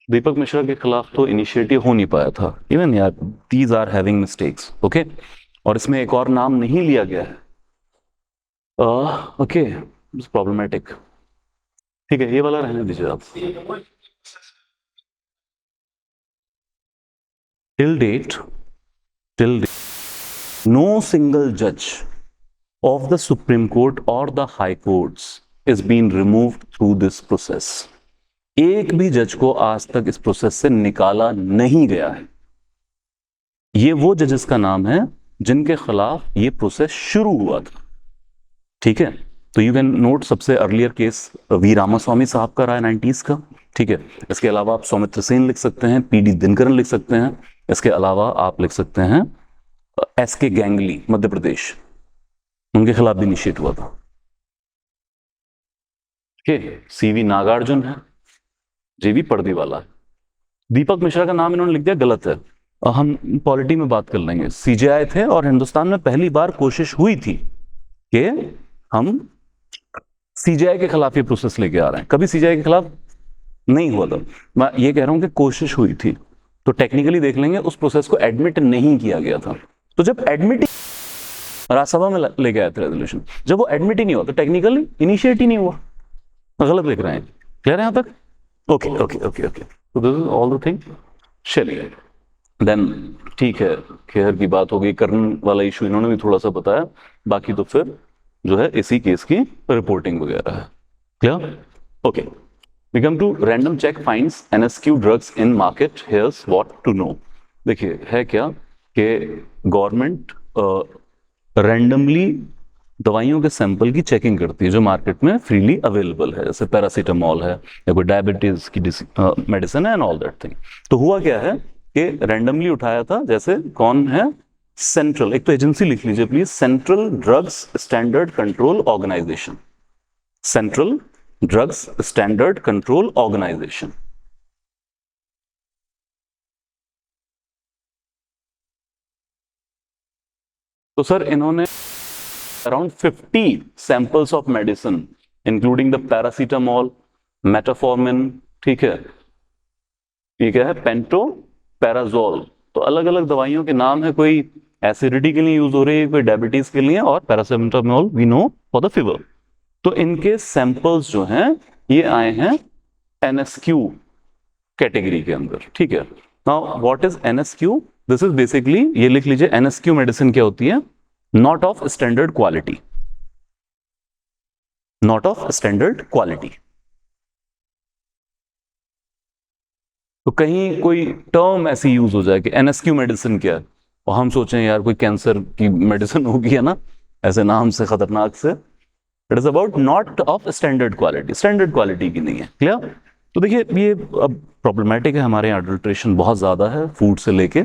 दीपक मिश्रा के खिलाफ तो इनिशिएटिव हो नहीं पाया था। इवन यार these are having mistakes. Okay? और इसमें एक और नाम नहीं लिया गया है। Okay, problematic. ठीक है, ये वाला रहने दीजिए आप। टिल डेट नो सिंगल जज of the Supreme Court or the High Courts is being removed through this process. एक भी जज को आज तक इस प्रोसेस से निकाला नहीं गया है। ये वो जजेस का नाम है जिनके खिलाफ ये प्रोसेस शुरू हुआ था। ठीक है? तो यू कैन नोट सबसे अर्लियर केस वी रामास्वामी साहब का रहा है 90s का। ठीक है? इसके अलावा आप सौमित्र सेन लिख सकते हैं, पीडी दिनकरन लिख सकते हैं, इसके अलावा आप लिख सकते हैं एसके गैंगली मध्य प्रदेश, उनके खिलाफ भी इनिशिएट हुआ था। सीवी नागार्जुन है, जेबी पर्दीवाला है। दीपक मिश्रा का नाम इन्होंने लिख दिया, गलत है। हम पॉलिटी में बात कर लेंगे। सीजेआई थे और हिंदुस्तान में पहली बार कोशिश हुई थी कि हम सीजेआई के खिलाफ ये प्रोसेस लेके आ रहे हैं। कभी सीजेआई के खिलाफ नहीं हुआ था, मैं ये कह रहा हूं कि कोशिश हुई थी। तो टेक्निकली देख लेंगे, उस प्रोसेस को एडमिट नहीं किया गया था। तो जब एडमिट राज्यसभा में लेके आए थे रेजोल्यूशन, जब वो एडमिट ही नहीं हुआ तो टेक्निकली इनिशिएट ही नहीं हुआ। गलत लिख रहे हैं। क्लियर है यहां तक? Okay okay okay okay. तो this is all the thing. चलिए देन ठीक है, खेहर की बात हो गई, कर्ण वाला इशू इन्होंने भी थोड़ा सा बताया, बाकी तो फिर जो है इसी केस की रिपोर्टिंग वगैरह है। Clear? Okay. We come to random check finds NSQ drugs in market, here's what to know. देखिए है क्या कि गवर्नमेंट रैंडमली दवाइयों के सैंपल की चेकिंग करती है जो मार्केट में फ्रीली अवेलेबल है, जैसे पैरासीटामोल है या कोई डायबिटीज की मेडिसिन है एंड ऑल दैट थिंग। तो हुआ क्या है कि रैंडमली उठाया था, जैसे कौन है, सेंट्रल, एक तो एजेंसी लिख लीजिए please, central drugs standard control organisation, central drugs standard control organisation. तो सर इन्होंने around 50 samples of medicine including the paracetamol, metformin, ठीक है, ये क्या है, पेंटो पैराजोल। तो अलग अलग दवाइयों के नाम है, कोई एसिडिटी के लिए यूज हो रही है, कोई डायबिटीज के लिए, और paracetamol we know for the fever. तो इनके सैंपल्स जो हैं ये आए हैं NSQ कैटेगरी के अंदर। ठीक है? Now what is NSQ? This is basically, ये लिख लीजिए, NSQ मेडिसिन क्या होती है, not of standard quality, not of standard quality. तो कहीं कोई टर्म ऐसी यूज हो जाए कि NSQ मेडिसिन क्या है, और हम सोचें यार कोई कैंसर की मेडिसिन होगी, है ना, ऐसे नाम से खतरनाक से। It is about not of standard quality, standard quality की नहीं है। क्लियर? तो देखिए ये अब प्रॉब्लमेटिक है, हमारे यहाँ अडल्ट्रेशन बहुत ज्यादा है, फूड से लेके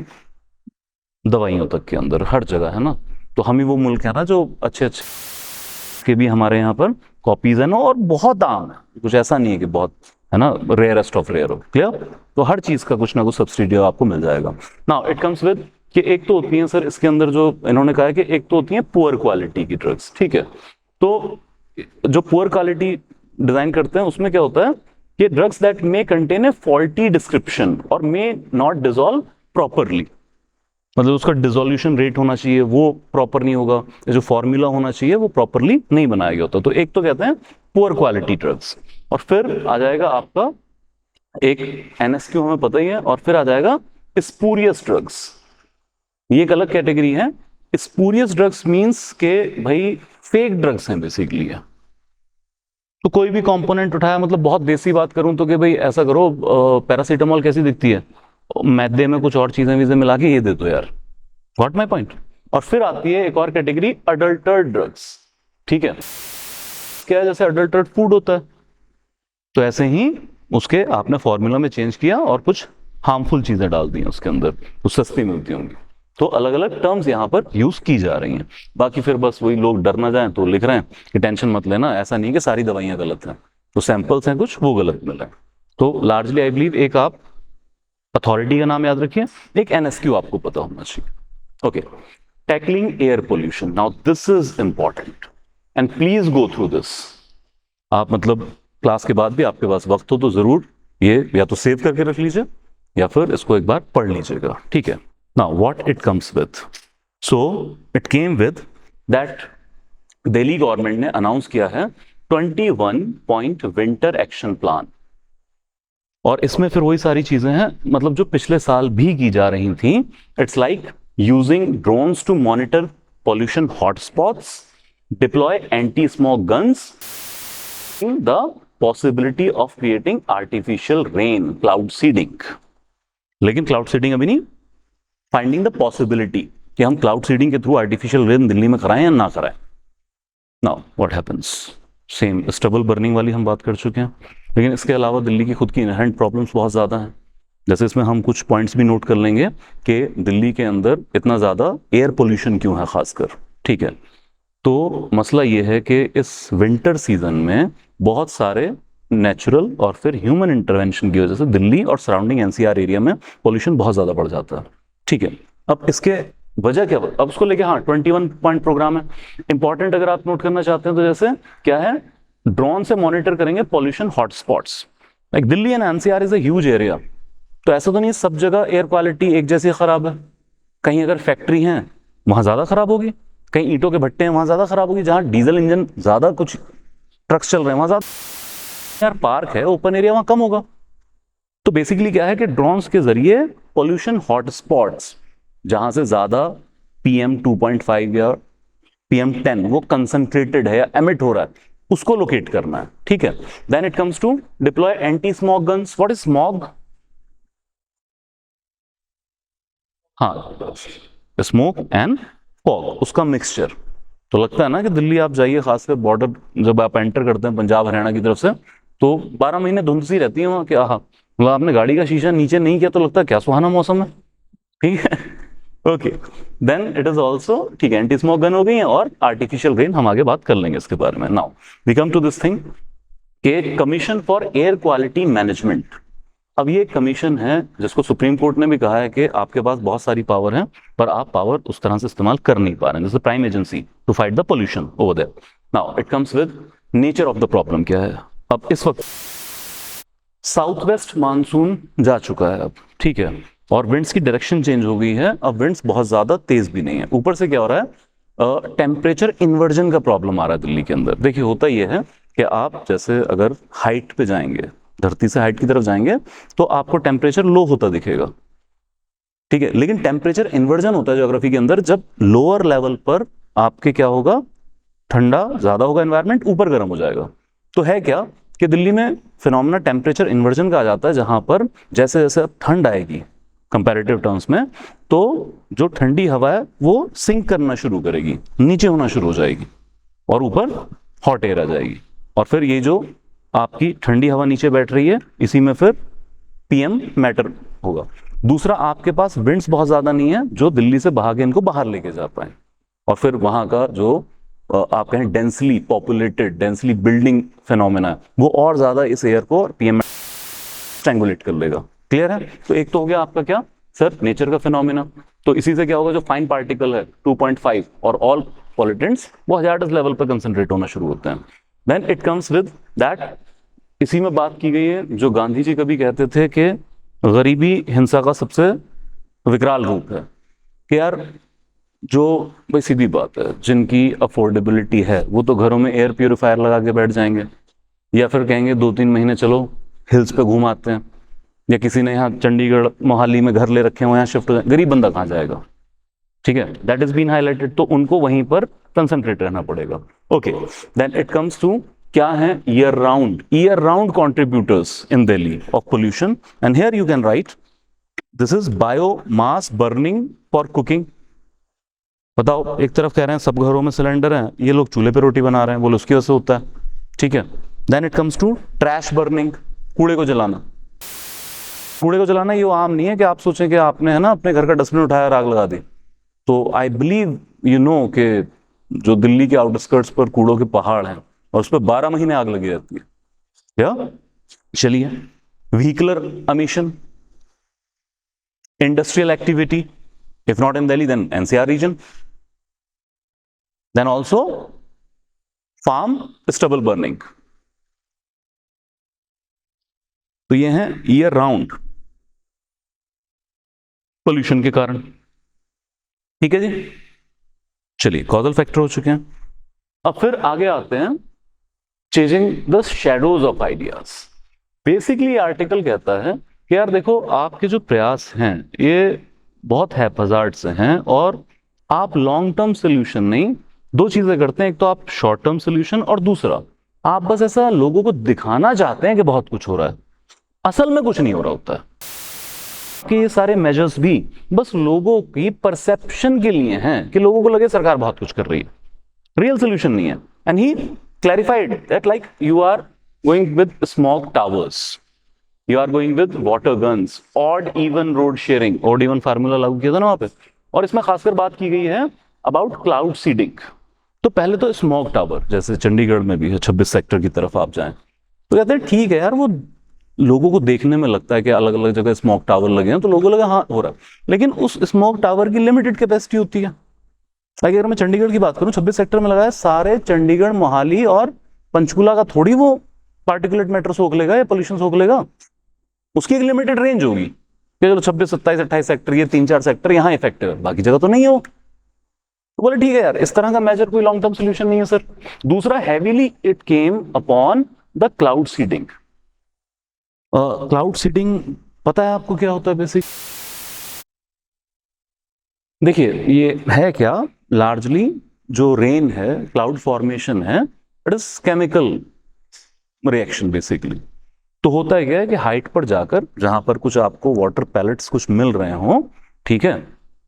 दवाइयों तक के अंदर हर जगह, है ना। तो हम ही वो मुल्क है ना जो अच्छे अच्छे के भी हमारे यहाँ पर कॉपीज है ना, और बहुत आम है, कुछ ऐसा नहीं है कि बहुत, है ना, रेयरेस्ट ऑफ रेयर हो। क्लियर? तो हर चीज का कुछ ना कुछ सब्सिडी आपको मिल जाएगा। नाउ इट कम्स विद कि एक तो होती है सर इसके अंदर जो इन्होंने कहा है कि एक तो होती है पुअर क्वालिटी की ड्रग्स, ठीक है। तो जो पुअर क्वालिटी डिजाइन करते हैं उसमें क्या होता है कि drugs that may contain a faulty description और मे नॉट डिसॉल्व प्रॉपरली, मतलब उसका डिसोल्यूशन रेट होना चाहिए वो प्रॉपर नहीं होगा, जो फॉर्मूला होना चाहिए वो प्रॉपरली नहीं बनाया गया होता। तो एक तो कहते हैं पुअर क्वालिटी ड्रग्स, और फिर आ जाएगा आपका एक NSQ हमें पता ही है, और फिर आ जाएगा स्पूरियस ड्रग्स, ये एक अलग कैटेगरी है। स्पूरियस ड्रग्स मींस के भाई फेक ड्रग्स हैं बेसिकली है। तो कोई भी कंपोनेंट उठाया, मतलब बहुत देसी बात करूं तो कि भाई ऐसा करो, पैरासीटामोल कैसी दिखती है, मैदे में कुछ और चीजें वीजें मिला के ये दे दो यार, व्हाट माय पॉइंट। और फिर आती है एक और कैटेगरी अडल्टर्ड ड्रग्स, ठीक है। क्या है, जैसे अडल्टर्ड फूड होता है, तो ऐसे ही उसके आपने फॉर्मूला में चेंज किया और कुछ हार्मफुल चीजें डाल दी उसके अंदर, तो सस्ती मिलती होंगी। तो अलग अलग टर्म्स यहाँ पर यूज की जा रही हैं। बाकी फिर बस वही लोग डर ना जाएं तो लिख रहे हैं कि टेंशन मत लेना, ऐसा नहीं कि सारी दवाइयां गलत हैं, तो सैंपल्स हैं कुछ वो गलत मिले। तो लार्जली आई बिलीव एक आप अथॉरिटी का नाम याद रखिए, एक NSQ आपको पता होना चाहिए। Okay, tackling air pollution, now this is important and please go through this. आप मतलब क्लास के बाद भी आपके पास वक्त हो तो जरूर ये या तो सेव करके रख लीजिए या फिर इसको एक बार पढ़ लीजिएगा, ठीक है। Now what it comes with, so it came with that Delhi government ने अनाउंस किया है 21 पॉइंट विंटर एक्शन प्लान, और इसमें फिर वही सारी चीजें हैं मतलब जो पिछले साल भी की जा रही थी। It's like using drones to monitor pollution hotspots, deploy anti smoke guns, the possibility of creating artificial rain, cloud seeding. लेकिन क्लाउड सीडिंग अभी नहीं, फाइंडिंग द पॉसिबिलिटी कि हम क्लाउड सीडिंग के थ्रू आर्टिफिशियल रेन दिल्ली में कराएं या ना कराएं। Now what happens, same stubble burning वाली हम बात कर चुके हैं, लेकिन इसके अलावा दिल्ली की खुद की इनहेरेंट प्रॉब्लम्स बहुत ज़्यादा हैं। जैसे इसमें हम कुछ पॉइंट्स भी नोट कर लेंगे कि दिल्ली के अंदर इतना ज़्यादा एयर पोल्यूशन क्यों है खासकर, ठीक है। तो मसला ये है कि इस विंटर सीजन में बहुत सारे नेचुरल और फिर ह्यूमन इंटरवेंशन की वजह से दिल्ली और सराउंडिंग NCR एरिया में पोल्यूशन बहुत ज़्यादा बढ़ जाता है, ठीक है। अब इसके वजह क्या, अब उसको लेके हाँ 21 पॉइंट प्रोग्राम है इंपॉर्टेंट, अगर आप नोट करना चाहते हैं तो जैसे क्या है, ड्रोन से मॉनिटर करेंगे pollution hotspots, like Delhi and NCR is a huge area. तो ऐसा तो नहीं सब जगह एयर क्वालिटी एक जैसी खराब है, कहीं अगर फैक्ट्री है वहां ज्यादा खराब होगी, कहीं ईंटों के भट्टे हैं वहां ज्यादा खराब होगी, जहां डीजल इंजन ज्यादा कुछ ट्रक्स चल रहे हैं वहां ज्यादा, यार पार्क है ओपन एरिया वहां कम होगा। तो बेसिकली क्या है कि ड्रोन्स के जरिए पॉल्यूशन हॉटस्पॉट्स जहां से ज्यादा PM 2.5 या PM 10 वो कंसंट्रेटेड है या एमिट हो रहा है उसको लोकेट करना है, ठीक है। Then it comes to deploy anti smog guns. What is smog? हाँ, स्मोक एंड फॉग, उसका मिक्सचर। तो लगता है ना कि दिल्ली आप जाइए, खासकर बॉर्डर जब आप एंटर करते हैं पंजाब हरियाणा की तरफ से, तो 12 महीने धुंध सी रहती है वहां, क्या मतलब आपने गाड़ी का शीशा नीचे नहीं किया तो लगता है क्या सुहाना मौसम है, ठीक है। Okay, then it is also, ठीक है, एंटी स्मोक गन हो गई है और आर्टिफिशियल रेन, हम आगे बात कर लेंगे इसके बारे में। Now we come to this thing के commission for air quality management. अब ये कमीशन है जिसको सुप्रीम कोर्ट ने भी कहा है कि आपके पास बहुत सारी पावर है पर आप पावर उस तरह से इस्तेमाल कर नहीं पा रहे हैं, जैसे prime agency to fight the pollution over there. Now it comes with nature of the problem क्या है। अब इस वक्त साउथ वेस्ट मानसून जा चुका है अब, ठीक है, और विंड्स की डायरेक्शन चेंज हो गई है। अब विंड्स बहुत ज्यादा तेज भी नहीं है, ऊपर से क्या हो रहा है, टेम्परेचर इन्वर्जन का प्रॉब्लम आ रहा है दिल्ली के अंदर। देखिए होता यह है कि आप जैसे अगर हाइट पे जाएंगे, धरती से हाइट की तरफ जाएंगे तो आपको टेम्परेचर लो होता दिखेगा, ठीक है, लेकिन टेम्परेचर इन्वर्जन होता है ज्योग्राफी के अंदर जब लोअर लेवल पर आपके क्या होगा, ठंडा ज्यादा होगा, एनवायरनमेंट ऊपर गर्म हो जाएगा। तो है क्या कि दिल्ली में फिनोमेना टेम्परेचर इन्वर्जन का आ जाता है, जहां पर जैसे जैसे ठंड आएगी कंपैरेटिव टर्म्स में, तो जो ठंडी हवा है वो सिंक करना शुरू करेगी, नीचे होना शुरू हो जाएगी और ऊपर हॉट एयर आ जाएगी, और फिर ये जो आपकी ठंडी हवा नीचे बैठ रही है इसी में फिर पीएम मैटर होगा। दूसरा, आपके पास विंड्स बहुत ज्यादा नहीं है जो दिल्ली से बहा के इनको बाहर लेके जा पाए, और फिर वहां का जो आप कहें densely populated, densely building phenomena है, वो और ज्यादा इस एयर को पीएम स्ट्रैंगुलेट कर लेगा। क्लियर है? तो एक तो हो गया आपका क्या सर, नेचर का फिनोमेना। तो इसी से क्या होगा, जो फाइन पार्टिकल है 2.5 और ऑल पॉल्यूटेंट्स वो हजार्डस लेवल पर कंसंट्रेट होना शुरू होते हैं। Then it comes with that, इसी में बात की गई है जो गांधी जी कभी कहते थे कि गरीबी हिंसा का सबसे विकराल रूप है, कि यार जो भाई सीधी बात है, जिनकी अफोर्डेबिलिटी है वो तो घरों में एयर प्यूरिफायर लगा के बैठ जाएंगे, या फिर कहेंगे 2-3 महीने चलो हिल्स पे घूम आते हैं, या किसी ने यहाँ चंडीगढ़ मोहाली में घर ले रखे हैं यहाँ शिफ्ट हो जाए, गरीब बंदा कहाँ जाएगा? ठीक है, दैट इज बीन हाईलाइटेड, तो उनको वहीं पर कंसंट्रेट रहना पड़ेगा। Okay, then it comes to क्या है, year round contributors in Delhi of pollution, and here you can write this is biomass burning for cooking. बताओ, एक तरफ कह रहे हैं सब घरों में सिलेंडर हैं, ये लोग चूल्हे पे रोटी बना रहे हैं, बोलो उसकी वजह से होता है। ठीक है, then it comes to trash burning, कूड़े को जलाना। कूड़े को जलाना ये आम नहीं है कि आप सोचें कि आपने है ना अपने घर का डस्टबिन उठाया और आग लगा दी। तो आई बिलीव यू नो कि जो दिल्ली के आउटस्कर्ट्स पर कूड़ों के पहाड़ हैं और उस पर 12 महीने आग लगी रहती है। या चलिए, vehicular emission, industrial activity, if not in Delhi then NCR region, then also farm stubble burning। तो ये हैं ईयर राउंड पोल्यूशन के कारण। ठीक है जी, चलिए कॉजल फैक्टर हो चुके हैं। अब फिर आगे आते हैं chasing the shadows of ideas. Basically article कहता है कि यार देखो, आपके जो प्रयास हैं ये बहुत हैपहजार्ड से हैं और आप लॉन्ग टर्म सोल्यूशन नहीं, दो चीजें करते हैं, एक तो आप शॉर्ट टर्म सोल्यूशन और दूसरा आप बस ऐसा लोगों को दिखाना चाहते हैं कि बहुत कुछ हो रहा है, असल में कुछ नहीं हो रहा होता है। कि ये सारे मेजर्स भी बस लोगों की परसेप्शन के लिए हैं कि लोगों को लगे सरकार बहुत कुछ कर रही है, रियल सोल्यूशन नहीं है। And he clarified that like you are going with smoke towers, you are going with water guns, odd even road sharing, odd even formula लागू किया था ना वहां पे। और इसमें खासकर बात की गई है अबाउट क्लाउड सीडिंग। तो पहले तो स्मोक टावर, जैसे चंडीगढ़ में भी है 26 सेक्टर की तरफ आप जाएं तो कहते हैं ठीक है यार, वो लोगों को देखने में लगता है कि अलग अलग जगह स्मोक टावर लगे हैं तो लोगों को लगा हाँ हो रहा है, लेकिन उस स्मोक टावर की लिमिटेड कैपेसिटी होती है। अगर मैं चंडीगढ़ की बात करूं, 26 सेक्टर में लगाया, सारे चंडीगढ़ मोहाली और पंचकुला का थोड़ी वो पार्टिकुलेट मैटर सोख लेगा या पोल्यूशन सोख लेगा, उसकी एक लिमिटेड रेंज होगी कि चलो 26, 27, 28 सेक्टर, ये 3-4 सेक्टर यहाँ इफेक्टिव है, बाकी जगह तो नहीं हो। तो बोले ठीक है यार, इस तरह का मेजर कोई लॉन्ग टर्म सोल्यूशन नहीं है सर। दूसरा, heavily it came upon the cloud seeding. Cloud seeding पता है आपको क्या होता है बेसिक? देखिए ये है क्या, लार्जली जो रेन है, क्लाउड फॉर्मेशन है, it is chemical reaction basically. तो होता है क्या है कि हाइट पर जाकर जहां पर कुछ आपको वाटर पैलेट्स कुछ मिल रहे हो, ठीक है,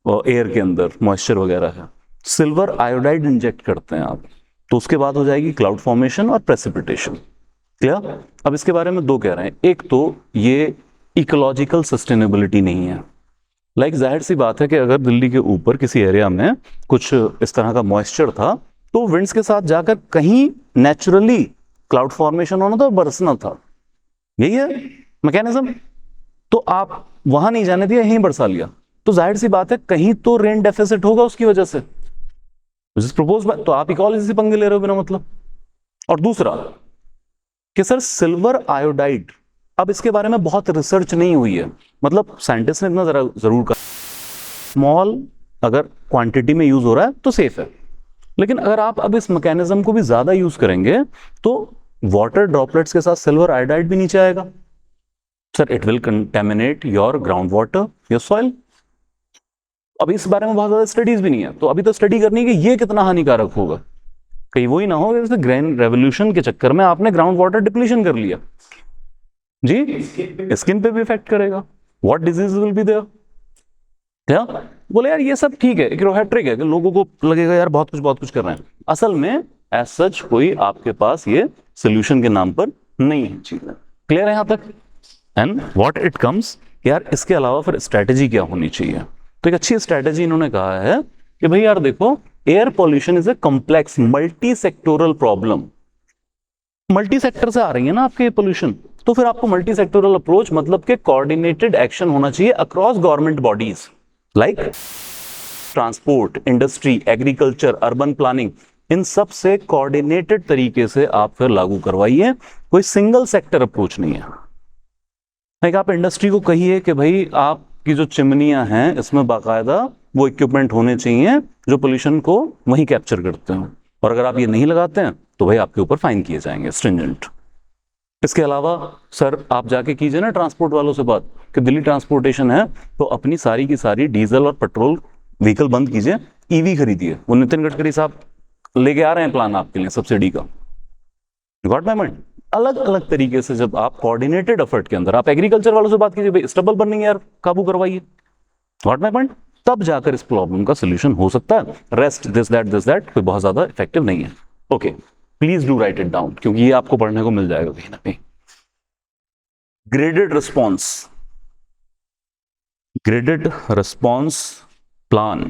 और एयर के अंदर मॉइस्चर वगैरह है, सिल्वर आयोडाइड इंजेक्ट करते हैं आप, तो उसके बाद हो जाएगी क्लाउड फॉर्मेशन और प्रेसिपिटेशन। क्लियर? अब इसके बारे में दो कह रहे हैं, एक तो ये इकोलॉजिकल सस्टेनेबिलिटी नहीं है। लाइक जाहिर सी बात है कि अगर दिल्ली के ऊपर किसी एरिया में कुछ इस तरह का मॉइस्चर था तो विंड्स के साथ जाकर कहीं नेचुरली क्लाउड फॉर्मेशन होना था और बरसना था, यही है मैकेनिज्म। तो आप वहां नहीं जाने दिया, यहीं बरसा लिया, तो जाहिर सी बात है कहीं तो रेन डेफिसिट होगा उसकी वजह से, तो आप इकोलॉजी से पंगे ले रहे हो बिना मतलब। और दूसरा कि सर सिल्वर आयोडाइड, अब इसके बारे में बहुत रिसर्च नहीं हुई है, मतलब साइंटिस्ट ने इतना जरूर कहा स्मॉल अगर क्वांटिटी में यूज हो रहा है तो सेफ है, लेकिन अगर आप अब इस मैकेनिज्म को भी ज्यादा यूज करेंगे तो वाटर ड्रॉपलेट्स के साथ सिल्वर आयोडाइड भी नीचे आएगा sir, it will contaminate your ground water, your soil. अब इस बारे में बहुत ज्यादा स्टडीज भी नहीं है, तो अभी तो स्टडी करनी है कि ये कितना हानिकारक होगा। कहीं वही ना हो जैसे ग्रीन रेवोल्यूशन के चक्कर में आपने ग्राउंड वाटर डिप्लीशन कर लिया जी, स्किन पे भी इफेक्ट करेगा। What disease will be there? क्या बोले यार ये सब ठीक है, एक हैट्रिक है कि लोगों को लगेगा यार बहुत कुछ कर रहे हैं, असल में एज सच कोई आपके पास ये सोल्यूशन के नाम पर नहीं है चीजें। क्लियर है यहां तक? एंड व्हाट इट कम्स, यार इसके अलावा फिर स्ट्रेटेजी क्या होनी चाहिए? तो एक अच्छी स्ट्रेटेजी इन्होंने कहा है कि भाई यार देखो, air pollution is a complex multi sectoral problem. Multi sector से आ रही है ना आपके पोल्यूशन, तो फिर आपको मल्टी सेक्टोरल अप्रोच मतलब के कोऑर्डिनेटेड एक्शन होना चाहिए across government bodies like transport, industry, agriculture, urban planning, इन सब से कोऑर्डिनेटेड तरीके से आप फिर लागू करवाइए। कोई सिंगल सेक्टर अप्रोच नहीं है। लाइक आप इंडस्ट्री को कहिए कि भाई आपकी जो चिमनियां हैं इसमें बाकायदा वो इक्विपमेंट होने चाहिए जो पोल्यूशन को वहीं कैप्चर करते हैं, और अगर आप ये नहीं लगाते हैं तो भाई आपके ऊपर फाइन किए जाएंगे स्ट्रिंजेंट। इसके अलावा सर आप जाके कीजिए ना ट्रांसपोर्ट वालों से बात कि दिल्ली ट्रांसपोर्टेशन है तो अपनी सारी की सारी डीजल और पेट्रोल व्हीकल बंद कीजिए, ईवी खरीदिए। वो नितिन गडकरी साहब लेके आ रहे हैं प्लान आपके लिए सब्सिडी का। Got my point? अलग अलग तरीके से जब आप कोऑर्डिनेटेड एफर्ट के अंदर, आप एग्रीकल्चर वालों से बात कीजिए, भाई स्टबल बर्निंग यार काबू करवाइए। Got my point? तब जाकर इस प्रॉब्लम का सोल्यूशन हो सकता है। रेस्ट दिस दैट कोई बहुत ज्यादा इफेक्टिव नहीं है। Okay, please do right it down क्योंकि ये आपको पढ़ने को मिल जाएगा कहीं ना कहीं। ग्रेडेड रिस्पॉन्स प्लान,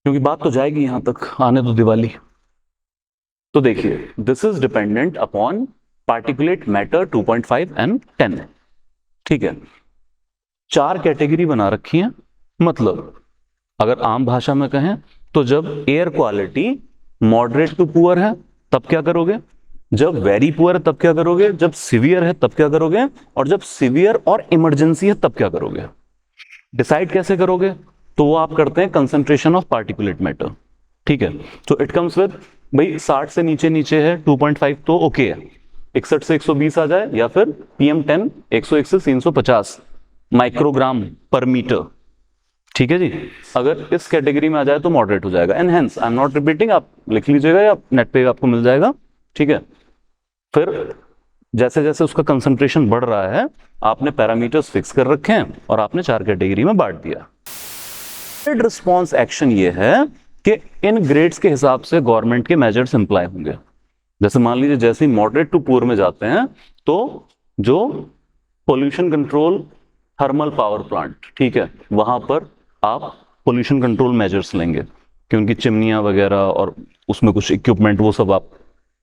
क्योंकि बात तो जाएगी यहां तक, आने दो दिवाली। तो देखिए, this is dependent upon particulate matter 2.5 and 10। ठीक है, 4 कैटेगरी बना रखी है। मतलब अगर आम भाषा में कहें तो जब air quality moderate to poor है तब क्या करोगे, जब वेरी पुअर है तब क्या करोगे, जब सीवियर है तब क्या करोगे, और जब सीवियर और इमरजेंसी है तब क्या करोगे। डिसाइड कैसे करोगे? तो वो आप करते हैं कंसंट्रेशन ऑफ पार्टिकुलेट मैटर। ठीक है, तो इट कम्स विद भाई 60 से नीचे है 2.5 तो ओके है, 61 से 120 आ जाए, या फिर PM10 101 से 350 माइक्रोग्राम पर मीटर। ठीक है जी, अगर इस कैटेगरी में आ जाए तो मॉडरेट हो जाएगा। And hence I am not repeating, आप लिख लीजिएगा या नेट पे आपको मिल जाएगा। ठीक है, फिर जैसे जैसे उसका कंसंट्रेशन बढ़ रहा है आपने पैरामीटर्स फिक्स कर रखे हैं और आपने 4 कैटेगरी में बांट दिया। ग्रेड रिस्पॉन्स एक्शन ये है कि इन ग्रेड्स के हिसाब से गवर्नमेंट के मेजर्स इंप्लाई होंगे। जैसे मान लीजिए जैसे ही मॉडरेट टू पुअर में जाते हैं तो जो pollution control thermal power plant, ठीक है, वहां पर आप पोल्यूशन कंट्रोल मेजर्स लेंगे कि उनकी चिमनियां वगैरह और उसमें कुछ इक्विपमेंट वो सब आप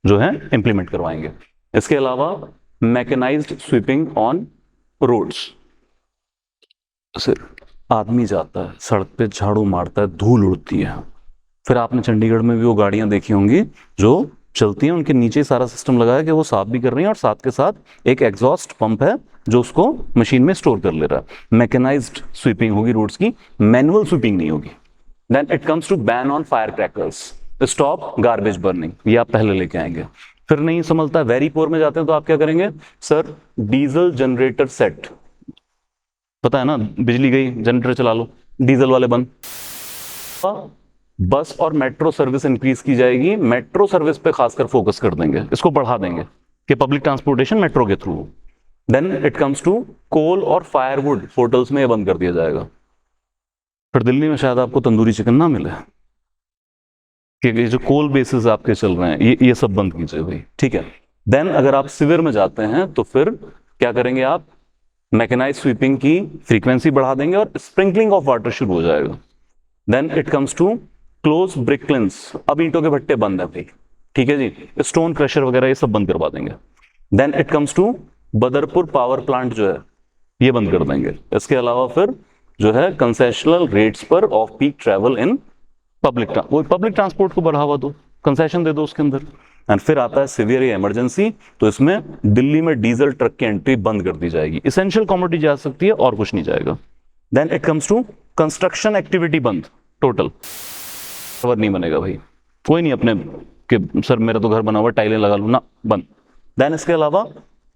जो है इंप्लीमेंट करवाएंगे। इसके अलावा मैकेनाइज्ड स्वीपिंग ऑन रोड्स, आदमी जाता है सड़क पे झाड़ू मारता है, धूल उड़ती है, फिर आपने चंडीगढ़ में भी वो गाड़ियां देखी होंगी जो चलती हैं, उनके नीचे सारा सिस्टम लगा है कि वो साफ भी कर रही हैं और साथ के साथ एक एग्जॉस्ट पंप है जो उसको मशीन में स्टोर कर ले रहा है। मैकेनाइज्ड स्वीपिंग होगी रोड्स की, मैनुअल स्वीपिंग नहीं होगी। Then it comes to ban on fire crackers, stop garbage burning, ये आप पहले लेके आएंगे। फिर नहीं समझता, वेरी पुअर में जाते हैं तो आप क्या करेंगे, सर डीजल जनरेटर सेट, पता है ना, बिजली गई जनरेटर चला लो, डीजल वाले बंद। बस और मेट्रो सर्विस इंक्रीज की जाएगी, मेट्रो सर्विस पे खासकर फोकस कर देंगे, इसको बढ़ा देंगे कि पब्लिक ट्रांसपोर्टेशन मेट्रो के थ्रू। Then it comes to coal और फायरवुड, होटल्स में ये बंद कर दिया जाएगा। फिर दिल्ली में शायद आपको तंदूरी चिकन ना मिले, क्योंकि जो कोल बेसिस आपके चल रहे हैं ये सब बंद कीजिए भाई। ठीक है, देन अगर आप सिवियर में जाते हैं तो फिर क्या करेंगे आप, मैकेनाइज स्वीपिंग की फ्रीक्वेंसी बढ़ा देंगे और स्प्रिंकलिंग ऑफ वाटर शुरू हो जाएगा। Then it comes to close brick kilns, अब ईंटों के भट्टे बंद है भाई, ठीक है जी, स्टोन क्रशर वगैरह ये सब बंद करवा देंगे। Then it comes to Badarpur power plant जो है ये बंद कर देंगे। इसके अलावा फिर जो है कंसेशनल रेट्स पर off peak travel in public transport को बढ़ावा दो, कंसेशन दे दो उसके अंदर। एंड फिर आता है सीवियर या इमरजेंसी, तो इसमें दिल्ली में डीजल ट्रक की एंट्री बंद कर दी जाएगी, इसेंशियल कमोडिटी जा सकती है और कुछ नहीं जाएगा। Then it comes to construction activity बंद, टोटल नहीं बनेगा भाई, कोई नहीं अपने कि सर मेरा तो घर बना हुआ टाइलें लगा लूं ना, बंद। देन इसके अलावा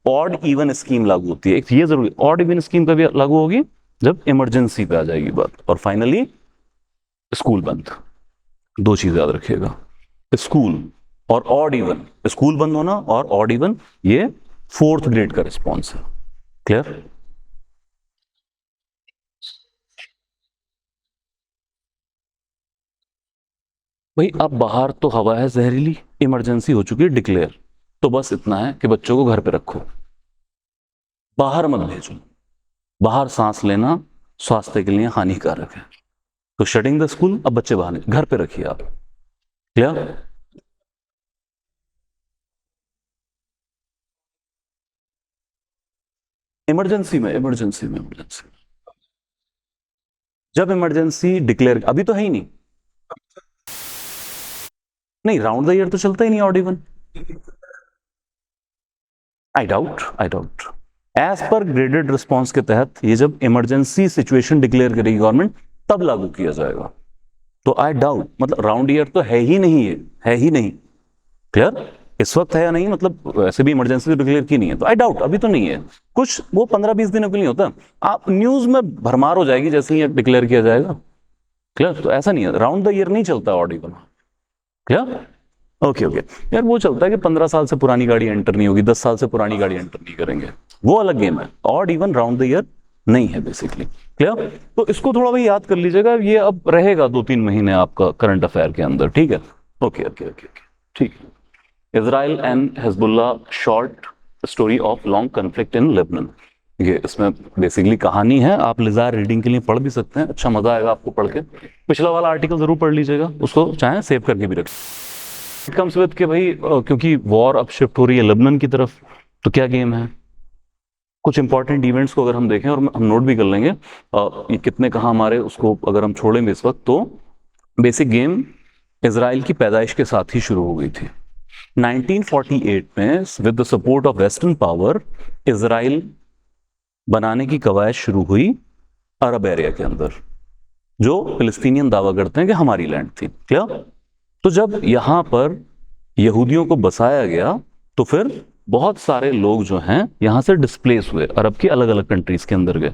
ऑड इवन स्कीम लागू होती है, ये जरूरी, ऑड इवन स्कीम कभी लागू होगी जब इमरजेंसी पे आ जाएगी बात। और फाइनली स्कूल बंद, दो चीज याद रखिएगा, स्कूल और ऑड इवन, स्कूल बंद होना और ऑड इवन, ये 4th ग्रेड का रिस्पॉन्स है। क्लियर? भाई अब बाहर तो हवा है जहरीली, इमरजेंसी हो चुकी है डिक्लेयर, तो बस इतना है कि बच्चों को घर पे रखो, बाहर मत भेजो, बाहर सांस लेना स्वास्थ्य के लिए हानिकारक है। तो शटिंग द स्कूल, अब बच्चे बाहर नहीं, घर पे रखिए आप। क्लियर? इमरजेंसी, जब इमरजेंसी डिक्लेयर, अभी तो है ही नहीं, नहीं राउंड द ईयर तो चलता ही नहीं odd even. I doubt as per graded response के तहत ये जब इमरजेंसी सिचुएशन डिक्लेयर करेगी गवर्नमेंट तब लागू किया जाएगा। तो आई डाउट, मतलब राउंड ईयर तो है ही नहीं, है ही नहीं। क्लियर? इस वक्त है या नहीं, मतलब वैसे भी इमरजेंसी डिक्लेयर की नहीं है, तो आई डाउट अभी तो नहीं है, कुछ वो 15-20 दिनों के लिए होता है, आप न्यूज में भरमार हो जाएगी जैसे ही डिक्लेयर किया जाएगा। क्लियर? तो ऐसा नहीं है, राउंड द ईयर नहीं चलता ऑड इवन। क्लियर? ओके यार, वो चलता है कि 15 साल से पुरानी गाड़ी एंटर नहीं होगी, 10 साल से पुरानी गाड़ी एंटर नहीं करेंगे, वो अलग गेम है। Odd even round the year नहीं है बेसिकली। क्लियर? तो इसको थोड़ा भाई याद कर लीजिएगा, ये अब रहेगा 2-3 महीने आपका करंट अफेयर के अंदर। ठीक है? ओके ठीक है। Israel and Hezbollah short story of long conflict in Lebanon, ये इसमें बेसिकली कहानी है, आप लिजार रीडिंग के लिए पढ़ भी सकते हैं, अच्छा मजा आएगा आपको पढ़ के। पिछला वाला आर्टिकल जरूर पढ़ लीजिएगा, उसको चाहे सेव करके भी रखें। कम्स विद के भाई क्योंकि वॉर अब शिफ्ट हो रही है लेबनान की तरफ, तो क्या गेम है, कुछ इंपॉर्टेंट इवेंट्स को अगर हम देखें और हम नोट भी कर लेंगे ये कितने कहाँ हमारे, उसको अगर हम छोड़ेंगे इस वक्त, तो बेसिक गेम इजराइल की पैदाइश के साथ ही शुरू हो गई थी। 1948 में with the support of western power Israel बनाने की कवायद शुरू हुई अरब एरिया के अंदर, जो फिलिस्तीनियन दावा करते हैं कि हमारी लैंड थी। क्लियर? तो जब यहां पर यहूदियों को बसाया गया तो फिर बहुत सारे लोग जो हैं यहां से डिस्प्लेस हुए, अरब की अलग अलग कंट्रीज के अंदर गए।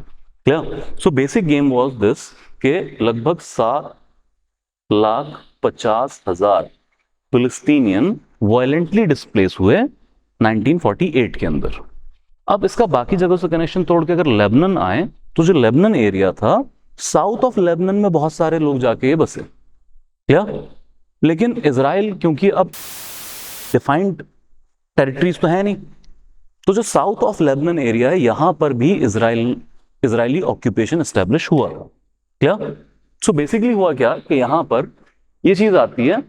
Clear? So basic game was this के लगभग 7,50,000 फिलिस्तीनियन वायलेंटली डिस्प्लेस हुए 1948 के अंदर। अब इसका बाकी जगह से कनेक्शन तोड़ के अगर लेबनान आए तो जो लेबनान एरिया था, साउथ ऑफ लेबनान में बहुत सारे लोग जाके बसे। क्या? लेकिन इजराइल क्योंकि अब डिफाइंड टेरिटरीज तो है नहीं, तो जो साउथ ऑफ लेबनान एरिया है यहां पर भी इजरायली ऑक्यूपेशन एस्टेब्लिश हुआ। क्या? सो बेसिकली हुआ क्या कि यहां पर ये चीज आती है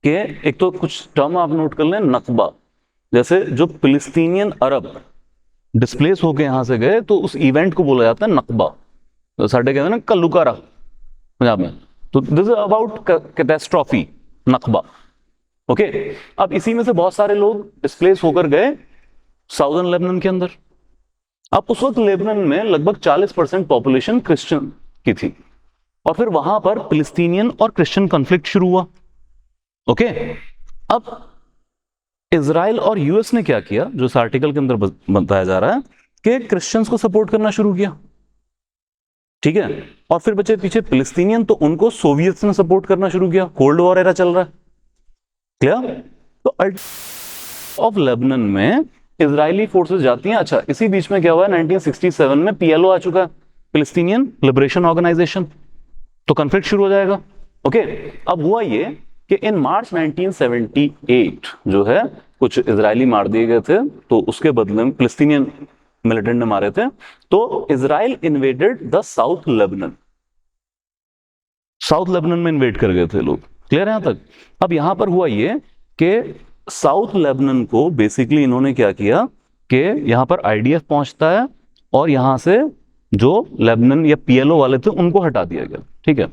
कि एक तो कुछ टर्म आप नोट कर लें, नकबा, जैसे जो फिलिस्तीनियन अरब डिस्प्लेस होके यहां से गए तो उस इवेंट को बोला जाता है नकबा, तो साढ़े कहते हैं ना कल्लुकारा पंजाब में, तो this is about catastrophe, Nakba. Okay, अब इसी में से बहुत सारे लोग डिस्प्लेस होकर गए साउदर्न लेबनान के अंदर। अब उस वक्त लेबनान में लगभग 40% पॉपुलेशन क्रिश्चियन की थी, और फिर वहां पर फिलिस्तीनियन और क्रिश्चियन कॉन्फ्लिक्ट शुरू हुआ। ओके, अब इजराइल और यूएस ने क्या किया, जो इस आर्टिकल के अंदर बताया जा रहा है, कि क्रिश्चियंस को सपोर्ट करना शुरू किया। ठीक है, और फिर बचे पीछे फिलिस्तीनियन, तो उनको सोवियत्स ने सपोर्ट करना शुरू किया, कोल्ड वॉर एरा चल रहा है। क्लियर? तो ऑफ लेबनान में इजरायली फोर्सेस जाती हैं। अच्छा, इसी बीच में क्या हुआ है, 1967 में पीएलओ आ चुका है, फिलिस्तीनियन लिबरेशन ऑर्गेनाइजेशन, तो कॉन्फ्लिक्ट शुरू हो जाएगा। ओके, अब हुआ ये कि इन मार्च 1978 जो है कुछ इजरायली मार दिए गए थे, तो उसके बदले में फिलिस्तीनियन मिलिटेंट ने मारे थे, तो Israel invaded the south Lebanon, south Lebanon में इन्वेड कर गए थे लोग। क्लियर है यहां तक? अब यहां पर हुआ ये कि साउथ लेबनान को बेसिकली इन्होंने क्या किया कि यहां पर आईडीएफ पहुंचता है और यहां से जो लेबनान या पीएलओ वाले थे उनको हटा दिया गया। ठीक है,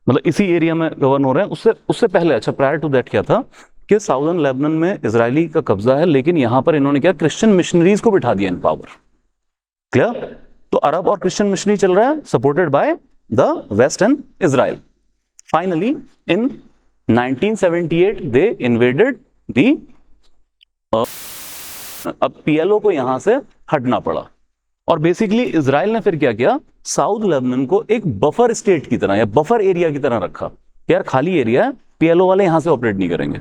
मतलब इसी एरिया में गवर्न हो रहे हैं। उससे पहले, अच्छा प्रायर टू दैट क्या था कि साउदर्न लेबनान में इजरायली का कब्जा है, लेकिन यहां पर इन्होंने क्या, क्रिश्चियन मिशनरीज को बिठा दिया इन पावर। क्लियर? तो अरब और क्रिश्चियन मिशनरी चल रहा है supported by the west and Israel. Finally in 1978 they invaded the, अब पीएलओ को यहां से हटना पड़ा, और बेसिकली इजराइल ने फिर क्या किया, साउथ लेबनान को एक बफर स्टेट की तरह या बफर एरिया की तरह रखा। यार खाली एरिया है, PLO वाले यहाँ से ऑपरेट नहीं करेंगे।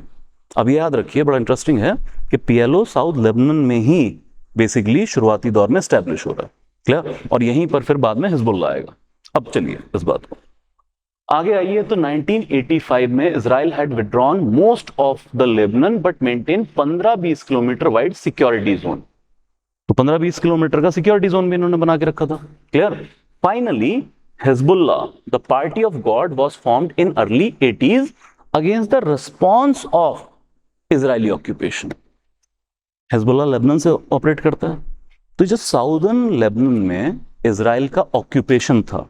अब ये याद रखिए, बड़ा इंटरेस्टिंग है कि PLO साउथ लेबनान में ही बेसिकली शुरुआती दौर में स्टैब्लिश हो रहा है, क्लियर, और यहीं पर फिर बाद में हिजबुल्लाह आएगा। अब चलिए इस बात को आगे आइए। तो 1985 में Israel had withdrawn most of the Lebanon but maintain 15-20 kilometre wide security zone. तो 15-20 किलोमीटर का सिक्योरिटी जोन भी इन्होंने बना के रखा था, clear. Finally Hezbollah the party of God was formed in early 80s against the response of Israeli occupation. Hezbollah Lebanon से operate करता है, तो जो साउदर्न लेबनान में इजराइल का ऑक्यूपेशन था,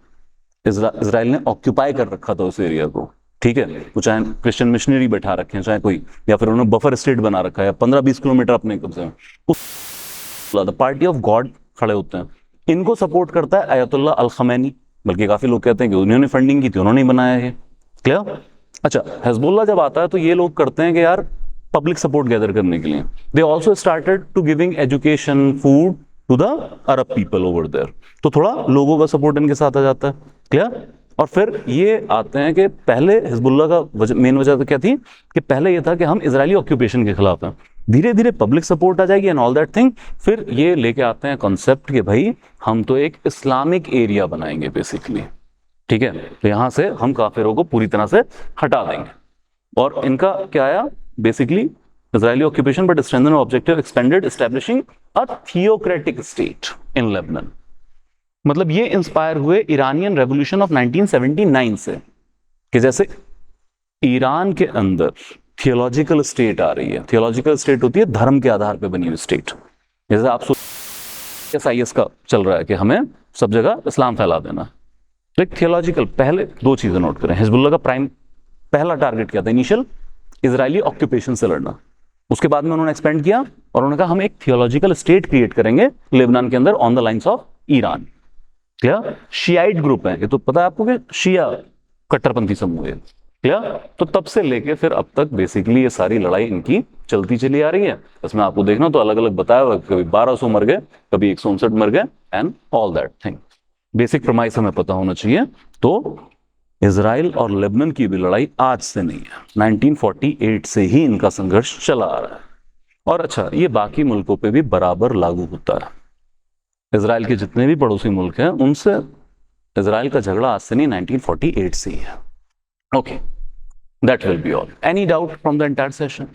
इजराइल ने ऑक्यूपाई कर रखा था उस एरिया को, ठीक है, वो चाहे क्रिश्चियन मिशनरी बैठा रखे हैं, चाहे कोई, या फिर उन्होंने बफर स्टेट बना रखा है 15-20 किलोमीटर अपने कब्जे में, उस पार्टी ऑफ गॉड खड़े होते हैं। इनको सपोर्ट करता है अयतुल्लाह अल खमैनी, बल्कि काफी लोग कहते हैं कि उन्होंने फंडिंग की थी, उन्होंने ही बनाया है, क्लियर। अच्छा, हिजबुल्लाह जब आता है तो ये लोग करते हैं कि यार पब्लिक सपोर्ट गैदर करने के लिए they also started to giving education food to the Arab people over there, तो थोड़ा लोगों का सपोर्ट इनके साथ आ जाता है, क्लियर। और फिर ये आते हैं कि पहले हिजबुल्लाह का मेन वजह तो क्या थी कि पहले ये था कि हम इजरायली ऑक्यूपेशन के खिलाफ हैं, धीरे धीरे पब्लिक सपोर्ट आ जाएगी एंड ऑल दैट थिंग, फिर ये लेके आते हैं कॉन्सेप्ट कि भाई हम तो एक इस्लामिक एरिया बनाएंगे बेसिकली, ठीक है, तो यहां से हम काफिरों को पूरी तरह से हटा देंगे। और इनका क्या आया basically, Israeli occupation but strengthen objective expanded establishing a theocratic state in Lebanon. मतलब ये इंस्पायर हुए ईरानियन रेवोल्यूशन ऑफ 1979 से, कि जैसे ईरान के अंदर थियोलॉजिकल स्टेट आ रही है, थियोलॉजिकल स्टेट होती है धर्म के आधार पे बनी हुई स्टेट, जैसे आप SIS का चल रहा है कि हमें सब जगह इस्लाम फैला देना, तो एक थियोलॉजिकल, पहले दो चीजें नोट करें, हिजबुल्लाह का पहला टारगेट क्या था इनिशियल, इजरायली ऑक्यूपेशन से लड़ना, उसके बाद में उन्होंने एक्सपेंड किया और उन्होंने कहा हम एक थियोलॉजिकल स्टेट क्रिएट करेंगे लेबनान के अंदर on the lines of Iran, क्या शियाइट ग्रुप है, ये तो पता है आपको कि शिया कट्टरपंथी समूह है, क्या, तो तब से लेके फिर अब तक बेसिकली ये सारी लड़ाई इनकी चलती चली आ रही है। इसमें आपको देखना तो अलग अलग बताया हुआ, कभी 1200 मर गए, कभी 159 मर गए and all that thing. Basic premise हमें पता होना चाहिए। तो इजराइल और लेबनान की भी लड़ाई आज से नहीं है, 1948 से ही इनका संघर्ष चला आ रहा है। और अच्छा, ये बाकी मुल्कों पे भी बराबर लागू होता है, इजराइल के जितने भी पड़ोसी मुल्क हैं उनसे इजराइल का झगड़ा आज से नहीं 1948 से ही है। Okay, that will be all. Any doubt from the entire session?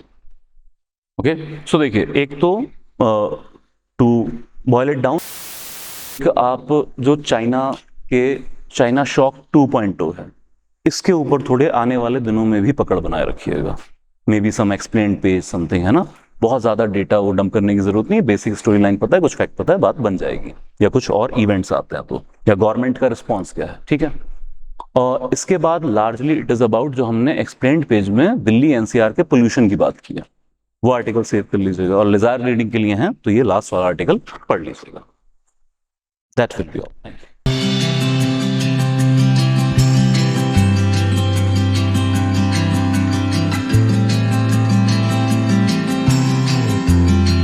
Okay, so देखिए, एक तो टू बॉयल इट डाउन, आप जो चाइना शॉक 2.0 है, इसके ऊपर थोड़े आने वाले दिनों में भी पकड़ बनाए रखिएगा, may be some explained page something, है ना, बहुत ज्यादा डेटा वो डंप करने की जरूरत नहीं, बेसिक स्टोरी लाइन पता है, कुछ फैक्ट पता है, बात बन जाएगी, या कुछ और इवेंट्स आते हैं तो, या गवर्नमेंट का रिस्पॉन्स क्या है, ठीक है। और इसके बाद लार्जली इट इज अबाउट जो हमने एक्सप्लेन्ड पेज में दिल्ली NCR के पोल्यूशन की बात की है, वो आर्टिकल सेव कर लीजिएगा, और लिजार रीडिंग के लिए हैं तो ये लास्ट वाला आर्टिकल पढ़ लीजिएगा। That will be all.